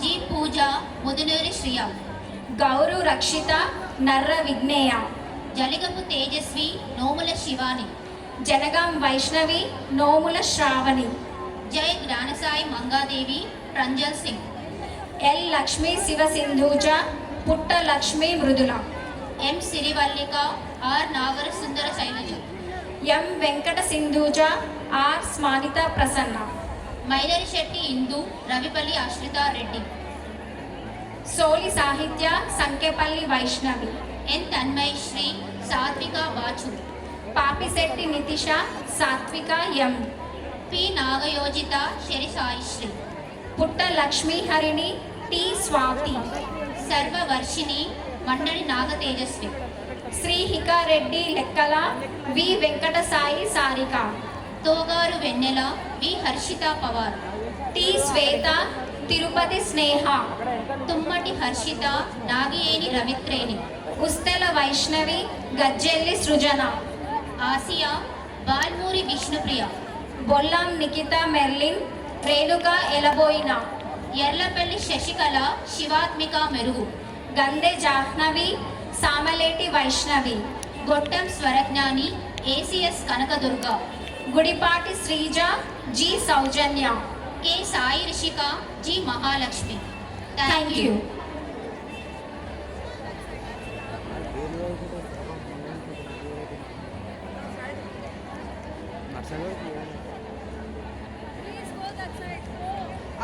G Pooja, Mudunuri Shriya. Gouru Rakshitha, Narra Vighneya. జలిగపు Tejaswi, Nomula Shivani. Jangaon Vaishnavi, Nomula Shravani. Jai Gnanasai Mangadevi, Pranjal Singh. L Lakshmi Shivasindhuja, Putta Lakshmi Mrudula. M Sirivallika, R Nagara Sundara Sailaja. M Venkata Sindhuja, R Smanitha Prasanna. మైలరి Shetty Indu, Ravipalli ఆశ్రితారెడ్డి. Soli సాహిత్య, సంకెపల్లి వైష్ణవి. ఎన్ తన్మయశ్రీ, సాత్విక బాచు. పాపిశెట్టి నితిష, సాత్విక ఎం. P నాగయోజిత, శరి Saisri. పుట్ట లక్ష్మీహరిణి, T Swathi. సర్వవర్షిణి, మండలి నాగ Tejaswi. Sri Hikareddy Lekkala, V Venkata Sai Sarika. Togaru Vennela, V Harshitha Pawar. T Swetha, Tirupati Sneha. Tummati Harshitha, Nagiyeni Ravitreni. Ustela Vaishnavi, Gajjelli Srujana. Asiya, Balmuri Vishnupriya. Bollam Nikhitha Merlin, Renuka Elaboina. Erlapalli Sasikala, Sivatmika Merugu. Gande Jahnavi, Samaleti Vaishnavi. Gottam Swarajnani, ACS Kanakadurga. Gudipati Sreeja, G Soujanya. K Sai Rishika, G Mahalakshmi. Thank you.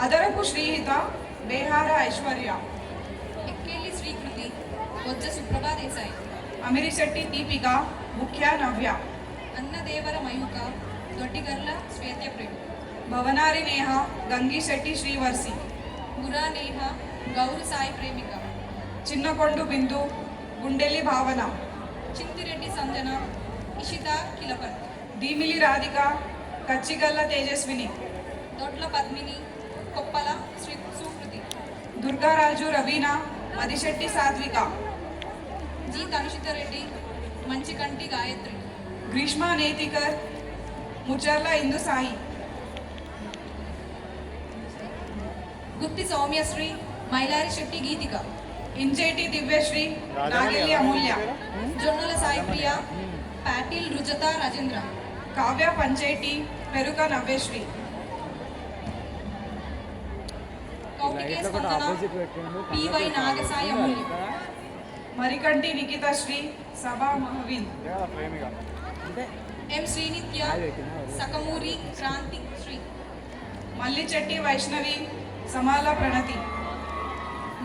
Adarapu Srihitha, Behara Aishwarya.
Ekkeli Srikruthi, Bojja Suprabha Desai.
Amirisetty Deepika, Mukhya Navya.
అన్నదేవర Mayuka, దొడ్డిగర్ల శ్వేతప్రేమ్.
Bhavanari Neha, Gangisetty శ్రీవర్సి.
మురా Neha, Gowru Sai ప్రేమిక.
చిన్నకొండు బిందు, గుండెలి భావన.
చింతిరెడ్డి సంజన, ఇషిత కిలపన్.
దీమిలి రాధిక, కచ్చిగల్ల తేజస్విని.
దొడ్ల పద్మిని, కొప్పల సుకృతి.
దుర్గారాజు రవీనా, మదిశెట్టి సాత్విక.
G తనుషితరెడ్డి, Manchikanti Gayatri.
Greeshma నేతికర్, ముచర్ల ఇందు సాయి.
గుత్తి సౌమ్యశ్రీ మైలారి శెట్టి గీతిక,
ఇంచేటి దివ్యశ్రీ, నాగెల్లి అమూల్య,
జొన్నల సాయి ప్రియ, పాటిల్ రుజత రాజేంద్ర,
కావ్య పంచేటి, పెరుక నవ్యశ్రీ,
కౌటికేయ స్పందన, PY Nagasai అమూల్య,
మరికంటి నిఖితశ్రీ, సభా మహవిన్,
ఎం శ్రీనిత్య, సకమూరి క్రాంతి శ్రీ,
మల్లిచెట్టి వైష్ణవి, సమాల ప్రణతి,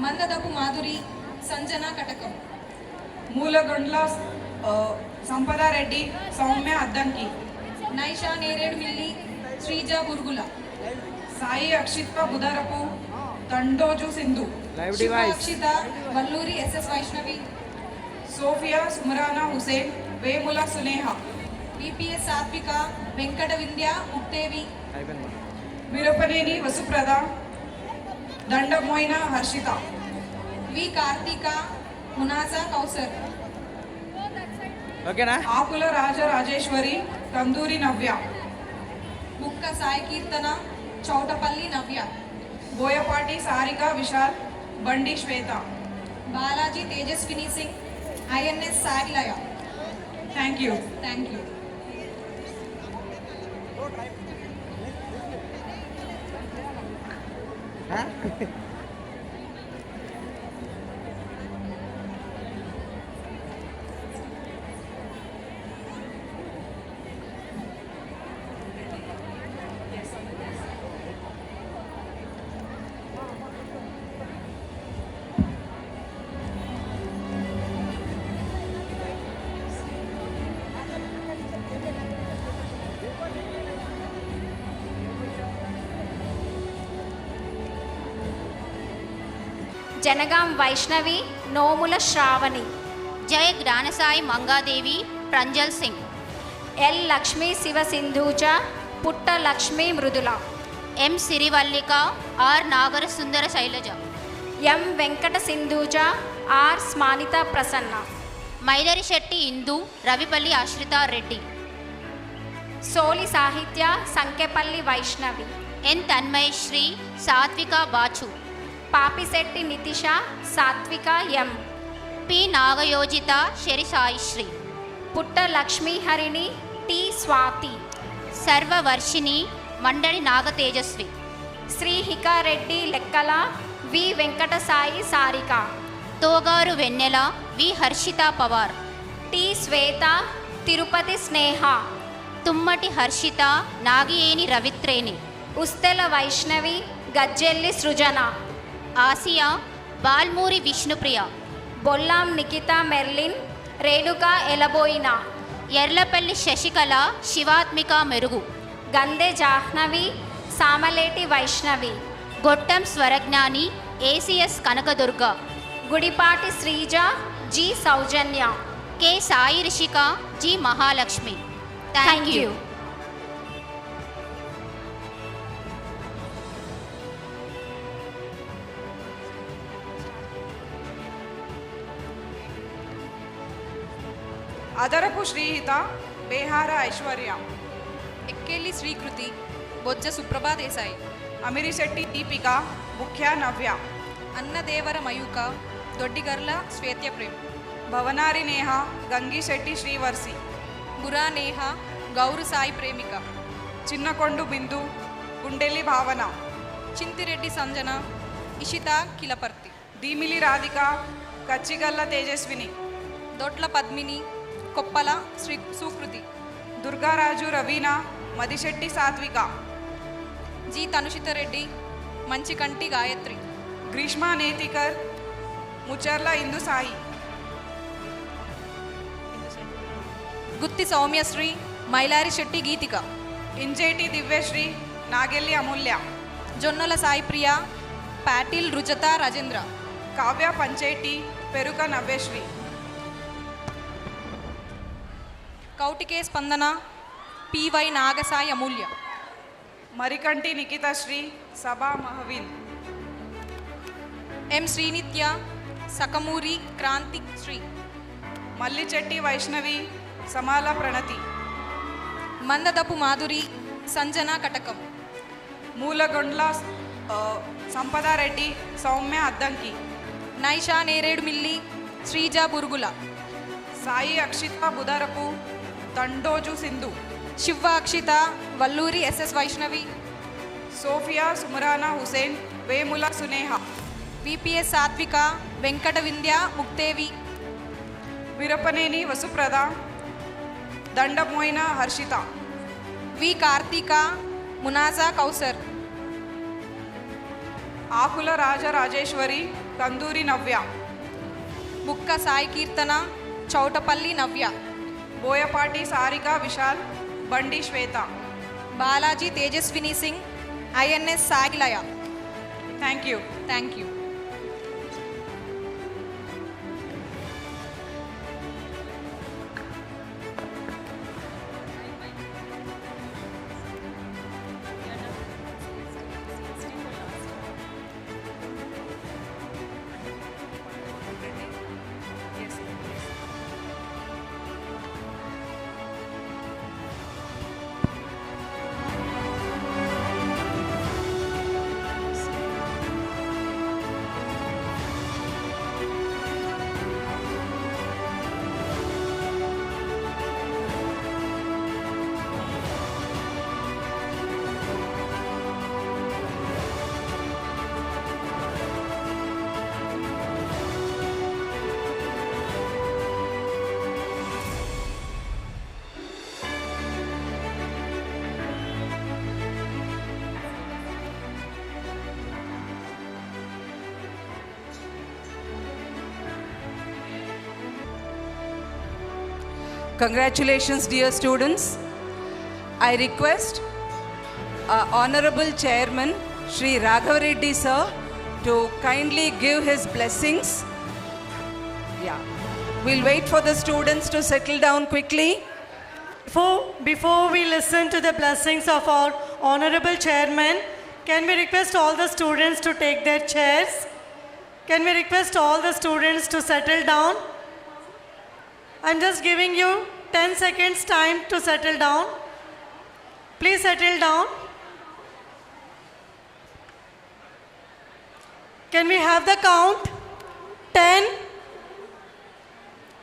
మందదపు మాధురి, సంజన కటకం,
మూలగొండ్ల సంపదారెడ్డి, Soumya Addanki,
Naisha Neredu Milli, Sreeja Burgula,
Sai Akshitva Budharapu, Tandoju Sindhu,
Siva Akshitha, Valluri SS Vaishnavi,
Sophia Sumarana Hussain, Vemula Suneha,
VPS Sathvika, Venkata Vindhya ఉత్తేవి,
విరపనేని Vasuprada, దండమోయిన Harshita,
వి కార్తీక, మునాజా కౌసర్,
ఆకుల రాజరాజేశ్వరి, కందూరి నవ్య,
ముక్క సాయి కీర్తన, చౌటపల్లి నవ్య,
Boyapati Sarika Vishal, Bandi Swetha,
Balaji Tejaswini Singh, INS Sagilaya.
Thank you.
Thank you.
Janagam Vaishnavi, Nomula Sravani, Jaya Gnanasai Mangadevi, Pranjal Singh, L Lakshmi Siva Sindhuja, Putta Lakshmi Mrudula, M Sirivallika, R Nagara Sundara Sailaja, M Venkata Sindhuja, R Smanitha Prasanna, మైలరి Shetty Indu, Ravipalli ఆశ్రితారెడ్డి, Soli సాహిత్య, సంకెపల్లి వైష్ణవి, ఎన్ తన్మయశ్రీ, సాత్విక బాచు, పాపిశెట్టి నితిష, సాత్విక ఎం, పి నాగయోజిత, శరి సాయిశ్రీ, పుట్ట లక్ష్మీహరిణి, టి స్వాతి, సర్వవర్షిణి, మండలి నాగతేజస్వి, Sri Hikareddy Lekkala, V Venkatasai Sarika, Togaru Vennela, V Harshitha Pawar, T Swetha, Tirupati Sneha, Tummati Harshitha, Nagiyeni Ravitreni, Ustela Vaishnavi, Gajjelli Srujana, Asiya, Balmuri Vishnupriya, Bollam Nikhitha Merlin, Renuka Elaboina, Erlapalli Sasikala, Sivatmika Merugu, Gande Jahnavi, Samaleti Vaishnavi, Gottam Swarajnani, ACS Kanakadurga, Gudipati Sreeja, G Soujanya, K Sai Rishika, G Mahalakshmi. Thank you.
Adarapu Srihitha, Behara Aishwarya,
Ekkeli Srikruthi, Bojja Suprabha Desai,
Amirisetty Deepika, Mukhya Navya,
అన్నదేవర Mayuka, దొడ్డిగర్ల శ్వేత్యప్రేమ్,
Bhavanari Neha, Gangisetty శ్రీవర్సి,
బురా Neha, Gowru Sai ప్రేమిక,
చిన్నకొండు బిందు, గుండెల్లి భావన,
చింతిరెడ్డి సంజన, ఇషిత కిలపర్తి,
దీమిలి రాధిక, కచ్చిగల్ల తేజస్విని,
దొడ్ల పద్మిని, కొప్పల శ్రీ సుకృతి,
దుర్గారాజు రవీనా, మదిశెట్టి సాత్విక,
జి తనుషితరెడ్డి, మంచికంటి గాయత్రి,
గ్రీష్మ నేతికర్, ముచర్ల ఇందు సాయి,
గుత్తి సౌమ్యశ్రీ, మైలారి శెట్టి గీతిక,
ఇంచేటి దివ్యశ్రీ, నాగెల్లి అమూల్య,
జొన్నల సాయి ప్రియ, పాటిల్ రుజత రాజేంద్ర,
కావ్య పంచేటి, పెరుక నవ్యశ్రీ,
కౌటికే స్పందన, పివై నాగసాయి అమూల్య,
మరికంటి నిఖితశ్రీ, సభా మహవిన్,
ఎం శ్రీనిత్య, సకమూరి క్రాంతి శ్రీ,
మల్లిచెట్టి వైష్ణవి, సమాల ప్రణతి,
మందదపు మాధురి, సంజన కటకం,
మూలగొండ్ల
సంపదా Reddy, Soumya Addanki,
Naisha Neredu Milli, Sreeja Burugula,
Sai Akshitha Budarapu, Tandoju Sindhu,
Siva Akshitha, Valluri SS Vaishnavi,
Sophia Sumarana Hussain, Vemula Suneha,
VPS Sathvika, Venkata Vindhya Mukthevi,
విరపనేని Vasuprada, దండమోయిన Harshita,
వి కార్తీక, మునాజా కౌసర్,
ఆకుల రాజరాజేశ్వరి, కందూరి నవ్య,
ముక్క సాయి కీర్తన, చౌటపల్లి నవ్య,
Boyapati Sarika Vishal, Bandi Swetha,
Balaji Tejaswini Singh, INS Sagilaya.
Thank you.
Thank you.
Congratulations, dear students. I request Honorable Chairman Shri Raghav Reddy sir to kindly give his blessings. Yeah. We'll wait for the students to settle down quickly.
Before we listen to the blessings of our Honorable Chairman, can we request all the students to take their chairs? Can we request all the students to settle down? I'm just giving you 10 seconds time to settle down. Please settle down. Can we have the count? 10,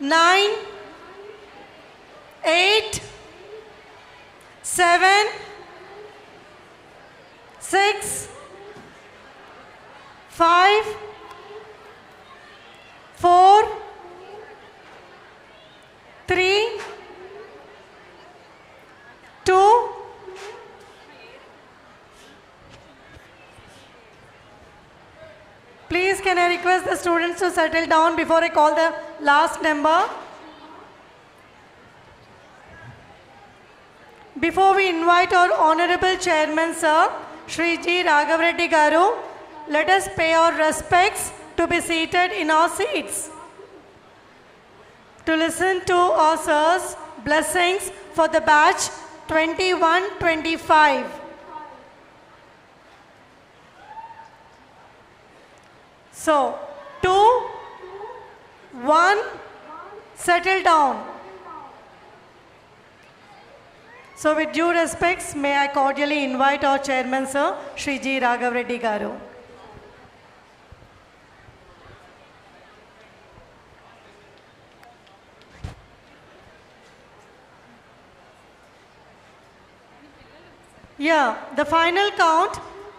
9, 8, 7, 6, 5, 4, 3, 2, please can I request the students to settle down before I call the last number. Before we invite our Honorable Chairman Sir, Shri G. Raghav Reddy Garu, let us pay our respects to be seated in our seats. To listen to our Sir's blessings for the batch 21-25. So, 2, 1, settle down. So with due respects, may I cordially invite our Chairman Sir, Shri G. Raghav Reddy Garu. Yeah, the final count,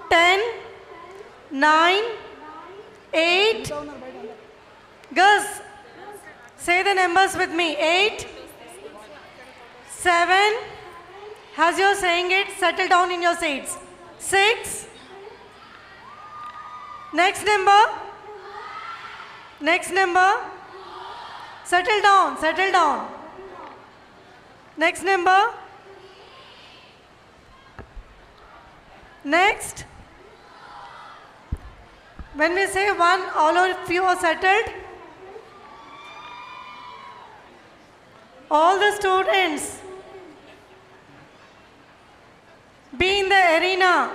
10, 9, 8, girls, say the numbers with me, 8, 7, as you're saying it, settle down in your seats, 6, next number, settle down, next number, next. When we say 1, all of you are settled. All the students, be in the arena.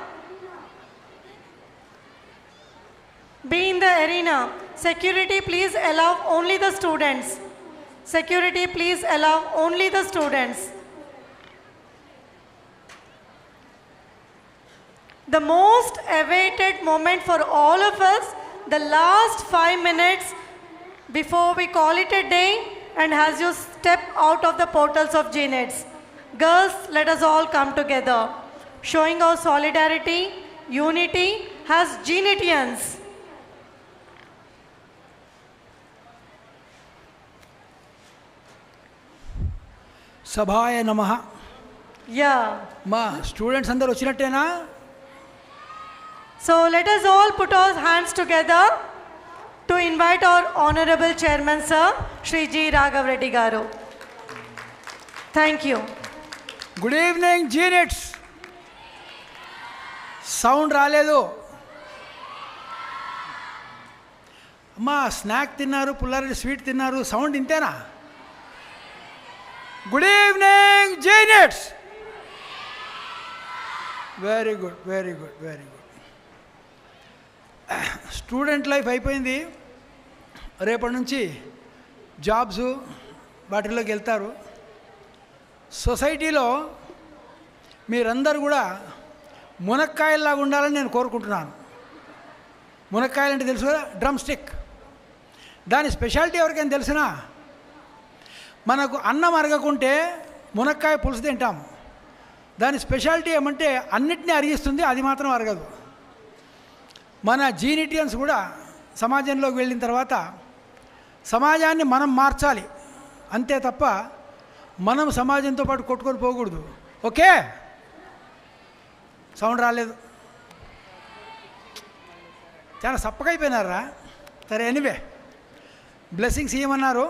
Be in the arena. Security, please allow only the students. Security, please allow only the students. the most awaited moment for all of us, the last 5 minutes before we call it a day, and as you step out of the portals of GNETS. Girls, let us all come together, showing our solidarity, unity as GNETians.
సభాయ నమః. మా students అందరూ వచ్చినట్టేనా?
So let us all put our hands together to invite our Honorable Chairman Sir, Shri G. Raghav Reddy Garu. Thank you.
Good evening జీనెట్స్. Sound రాలేదు. అమ్మా snack తిన్నారు, Pullareddy sweet తిన్నారు, sound ఇంతేనా? Good evening జీనెట్స్. Very good, very good, very good. Student life అయిపోయింది. రేపటి నుంచి జాబ్స్ వాటిల్లోకి వెళ్తారు. సొసైటీలో మీరందరూ కూడా మునక్కాయల్లాగా ఉండాలని నేను కోరుకుంటున్నాను. మునక్కాయలు అంటే తెలుసు కదా, డ్రమ్ స్టిక్. దాని స్పెషాలిటీ ఎవరికైనా తెలిసినా, మనకు అన్నం అరగకుంటే మునక్కాయ పులుసు తింటాము. దాని స్పెషాలిటీ ఏమంటే అన్నిటినీ అరిగిస్తుంది, అది మాత్రం అరగదు. మన జీనిటియన్స్ కూడా సమాజంలోకి వెళ్ళిన తర్వాత సమాజాన్ని మనం మార్చాలి అంతే తప్ప మనం సమాజంతో పాటు కొట్టుకొని పోకూడదు. ఓకే, సౌండ్ రాలేదు, చాలా సప్పకైపోయినారా? సరే, ఎనీవే బ్లెస్సింగ్స్ ఇవ్వమన్నారు,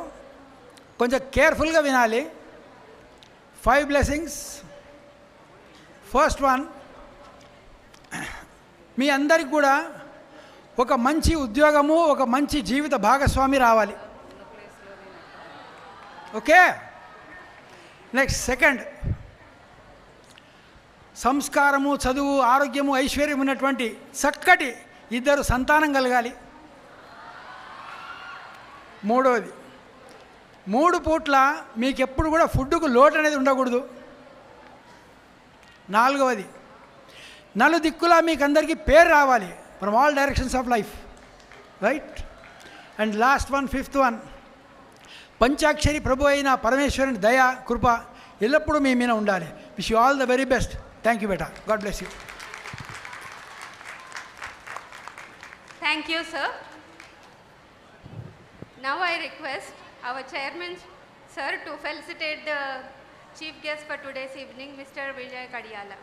కొంచెం కేర్ఫుల్గా వినాలి. 5 blessings. ఫస్ట్ వన్, మీ అందరికి కూడా ఒక మంచి ఉద్యోగము, ఒక మంచి జీవిత భాగస్వామి రావాలి. ఓకే. నెక్స్ట్, సెకండ్, సంస్కారము, చదువు, ఆరోగ్యము, ఐశ్వర్యం ఉన్నటువంటి చక్కటి 2 సంతానం కలగాలి. మూడవది, 3 పూట్ల మీకు ఎప్పుడు కూడా ఫుడ్కు లోటు అనేది ఉండకూడదు. నాలుగవది, నలుదిక్కులా మీకు అందరికీ పేరు రావాలి, from all directions of life, right? And last one, fifth one, పంచాక్షరి ప్రభు అయిన పరమేశ్వరుని దయ, కృప ఎల్లప్పుడూ మీ మీద ఉండాలి. Wish you all the very best. Thank you beta. God bless you.
Thank you, sir. Now I request our chairman, sir, to felicitate the chief guest for today's evening, Mr. Vijay Kadiyala.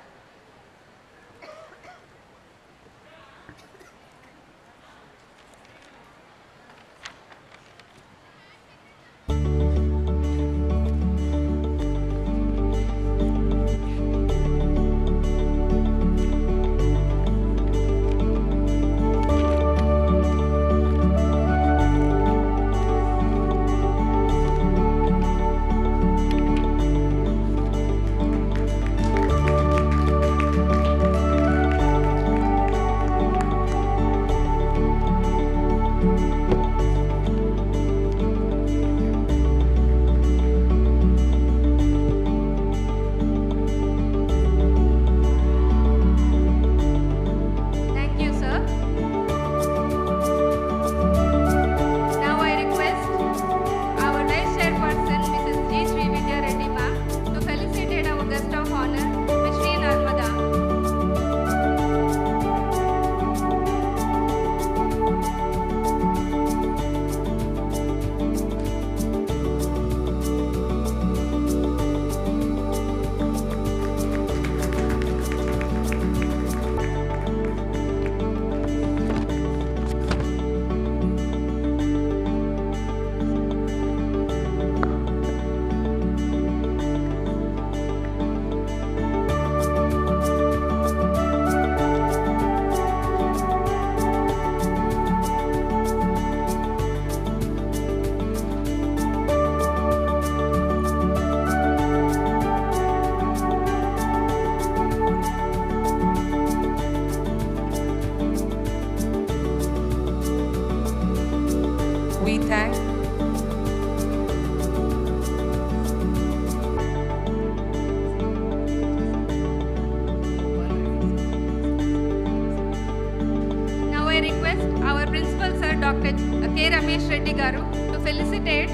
Dr. K. Ramesh Reddy Garu to felicitate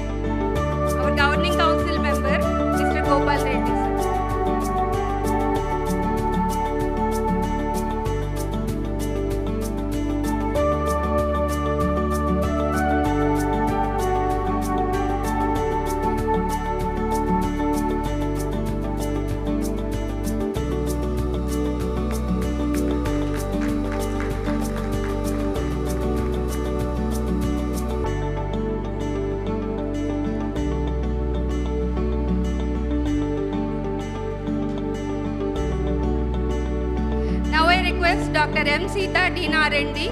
our Governing Council member, Mr. Gopal Reddy, sir. Now I request Dr. M. Sita Dina Rendi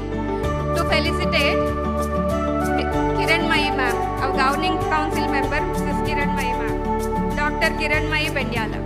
to felicitate Kiran Mai ma'am, our Governing Council member, Mrs. Kiran Mai ma'am, Dr. Kiran Mai Bendyala.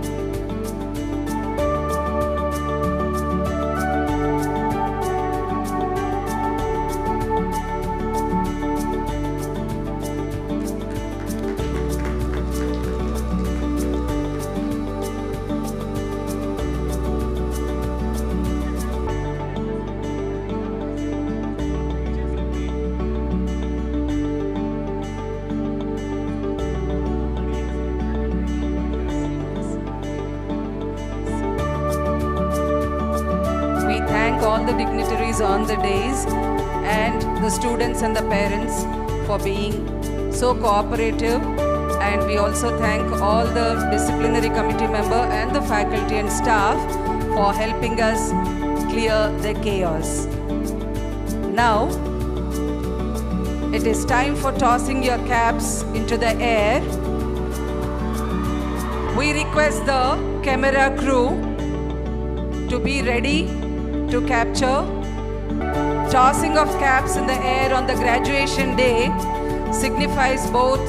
We thank all the dignitaries on the days and the students and the parents for being so cooperative, and we also thank all the disciplinary committee member and the faculty and staff for helping us clear the chaos. Now, it is time for tossing your caps into the air. We request the camera crew to be ready to capture. Tossing of caps in the air on the graduation day signifies both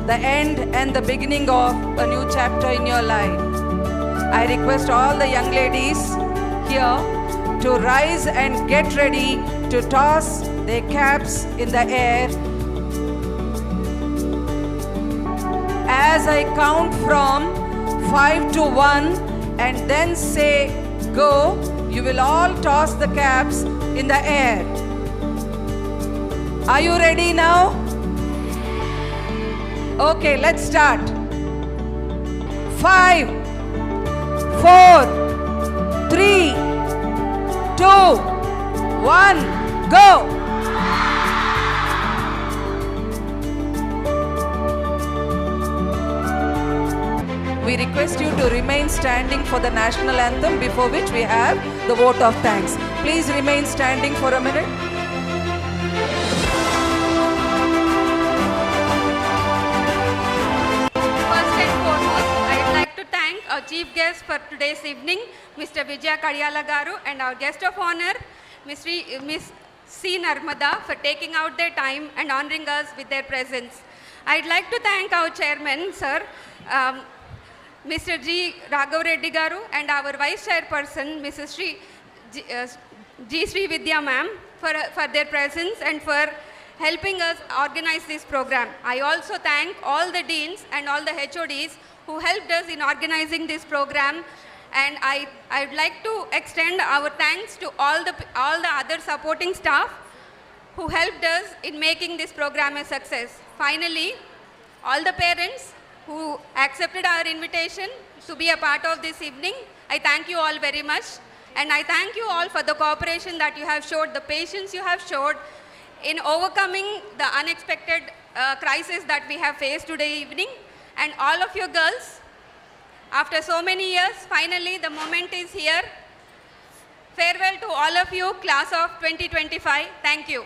the end and the beginning of a new chapter in your life. I request all the young ladies here to rise and get ready to toss their caps in the air. As I count from 5 to 1 and then say go, you will all toss the caps in the air. Are you ready now? Okay, let's start. 5, 4, 3, 2, 1, go! We request you to remain standing for the national anthem, before which we have the vote of thanks. Please remain standing for a minute.
First and foremost, I would like to thank our chief guest for today's evening, Mr. Vijaya Kadiyala Garu, and our guest of honor, Miss C. Narmada, for taking out their time and honoring us with their presence. I'd like to thank our chairman, sir, Mr. G. Raghav Reddy Garu, and our vice chairperson, Mrs. G. Sri Vidya ma'am, for their presence and for helping us organize this program. I also thank all the deans and all the HODs who helped us in organizing this program, and I would like to extend our thanks to all the other supporting staff who helped us in making this program a success. Finally, all the parents who accepted our invitation to be a part of this evening, I thank you all very much, and I thank you all for the cooperation that you have showed, the patience you have showed in overcoming the unexpected crisis that we have faced today evening. And all of you girls, after so many years, finally the moment is here. Farewell to all of you, class of 2025. Thank you.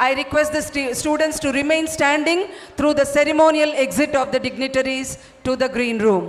I request the students to remain standing through the ceremonial exit of the dignitaries to the green room.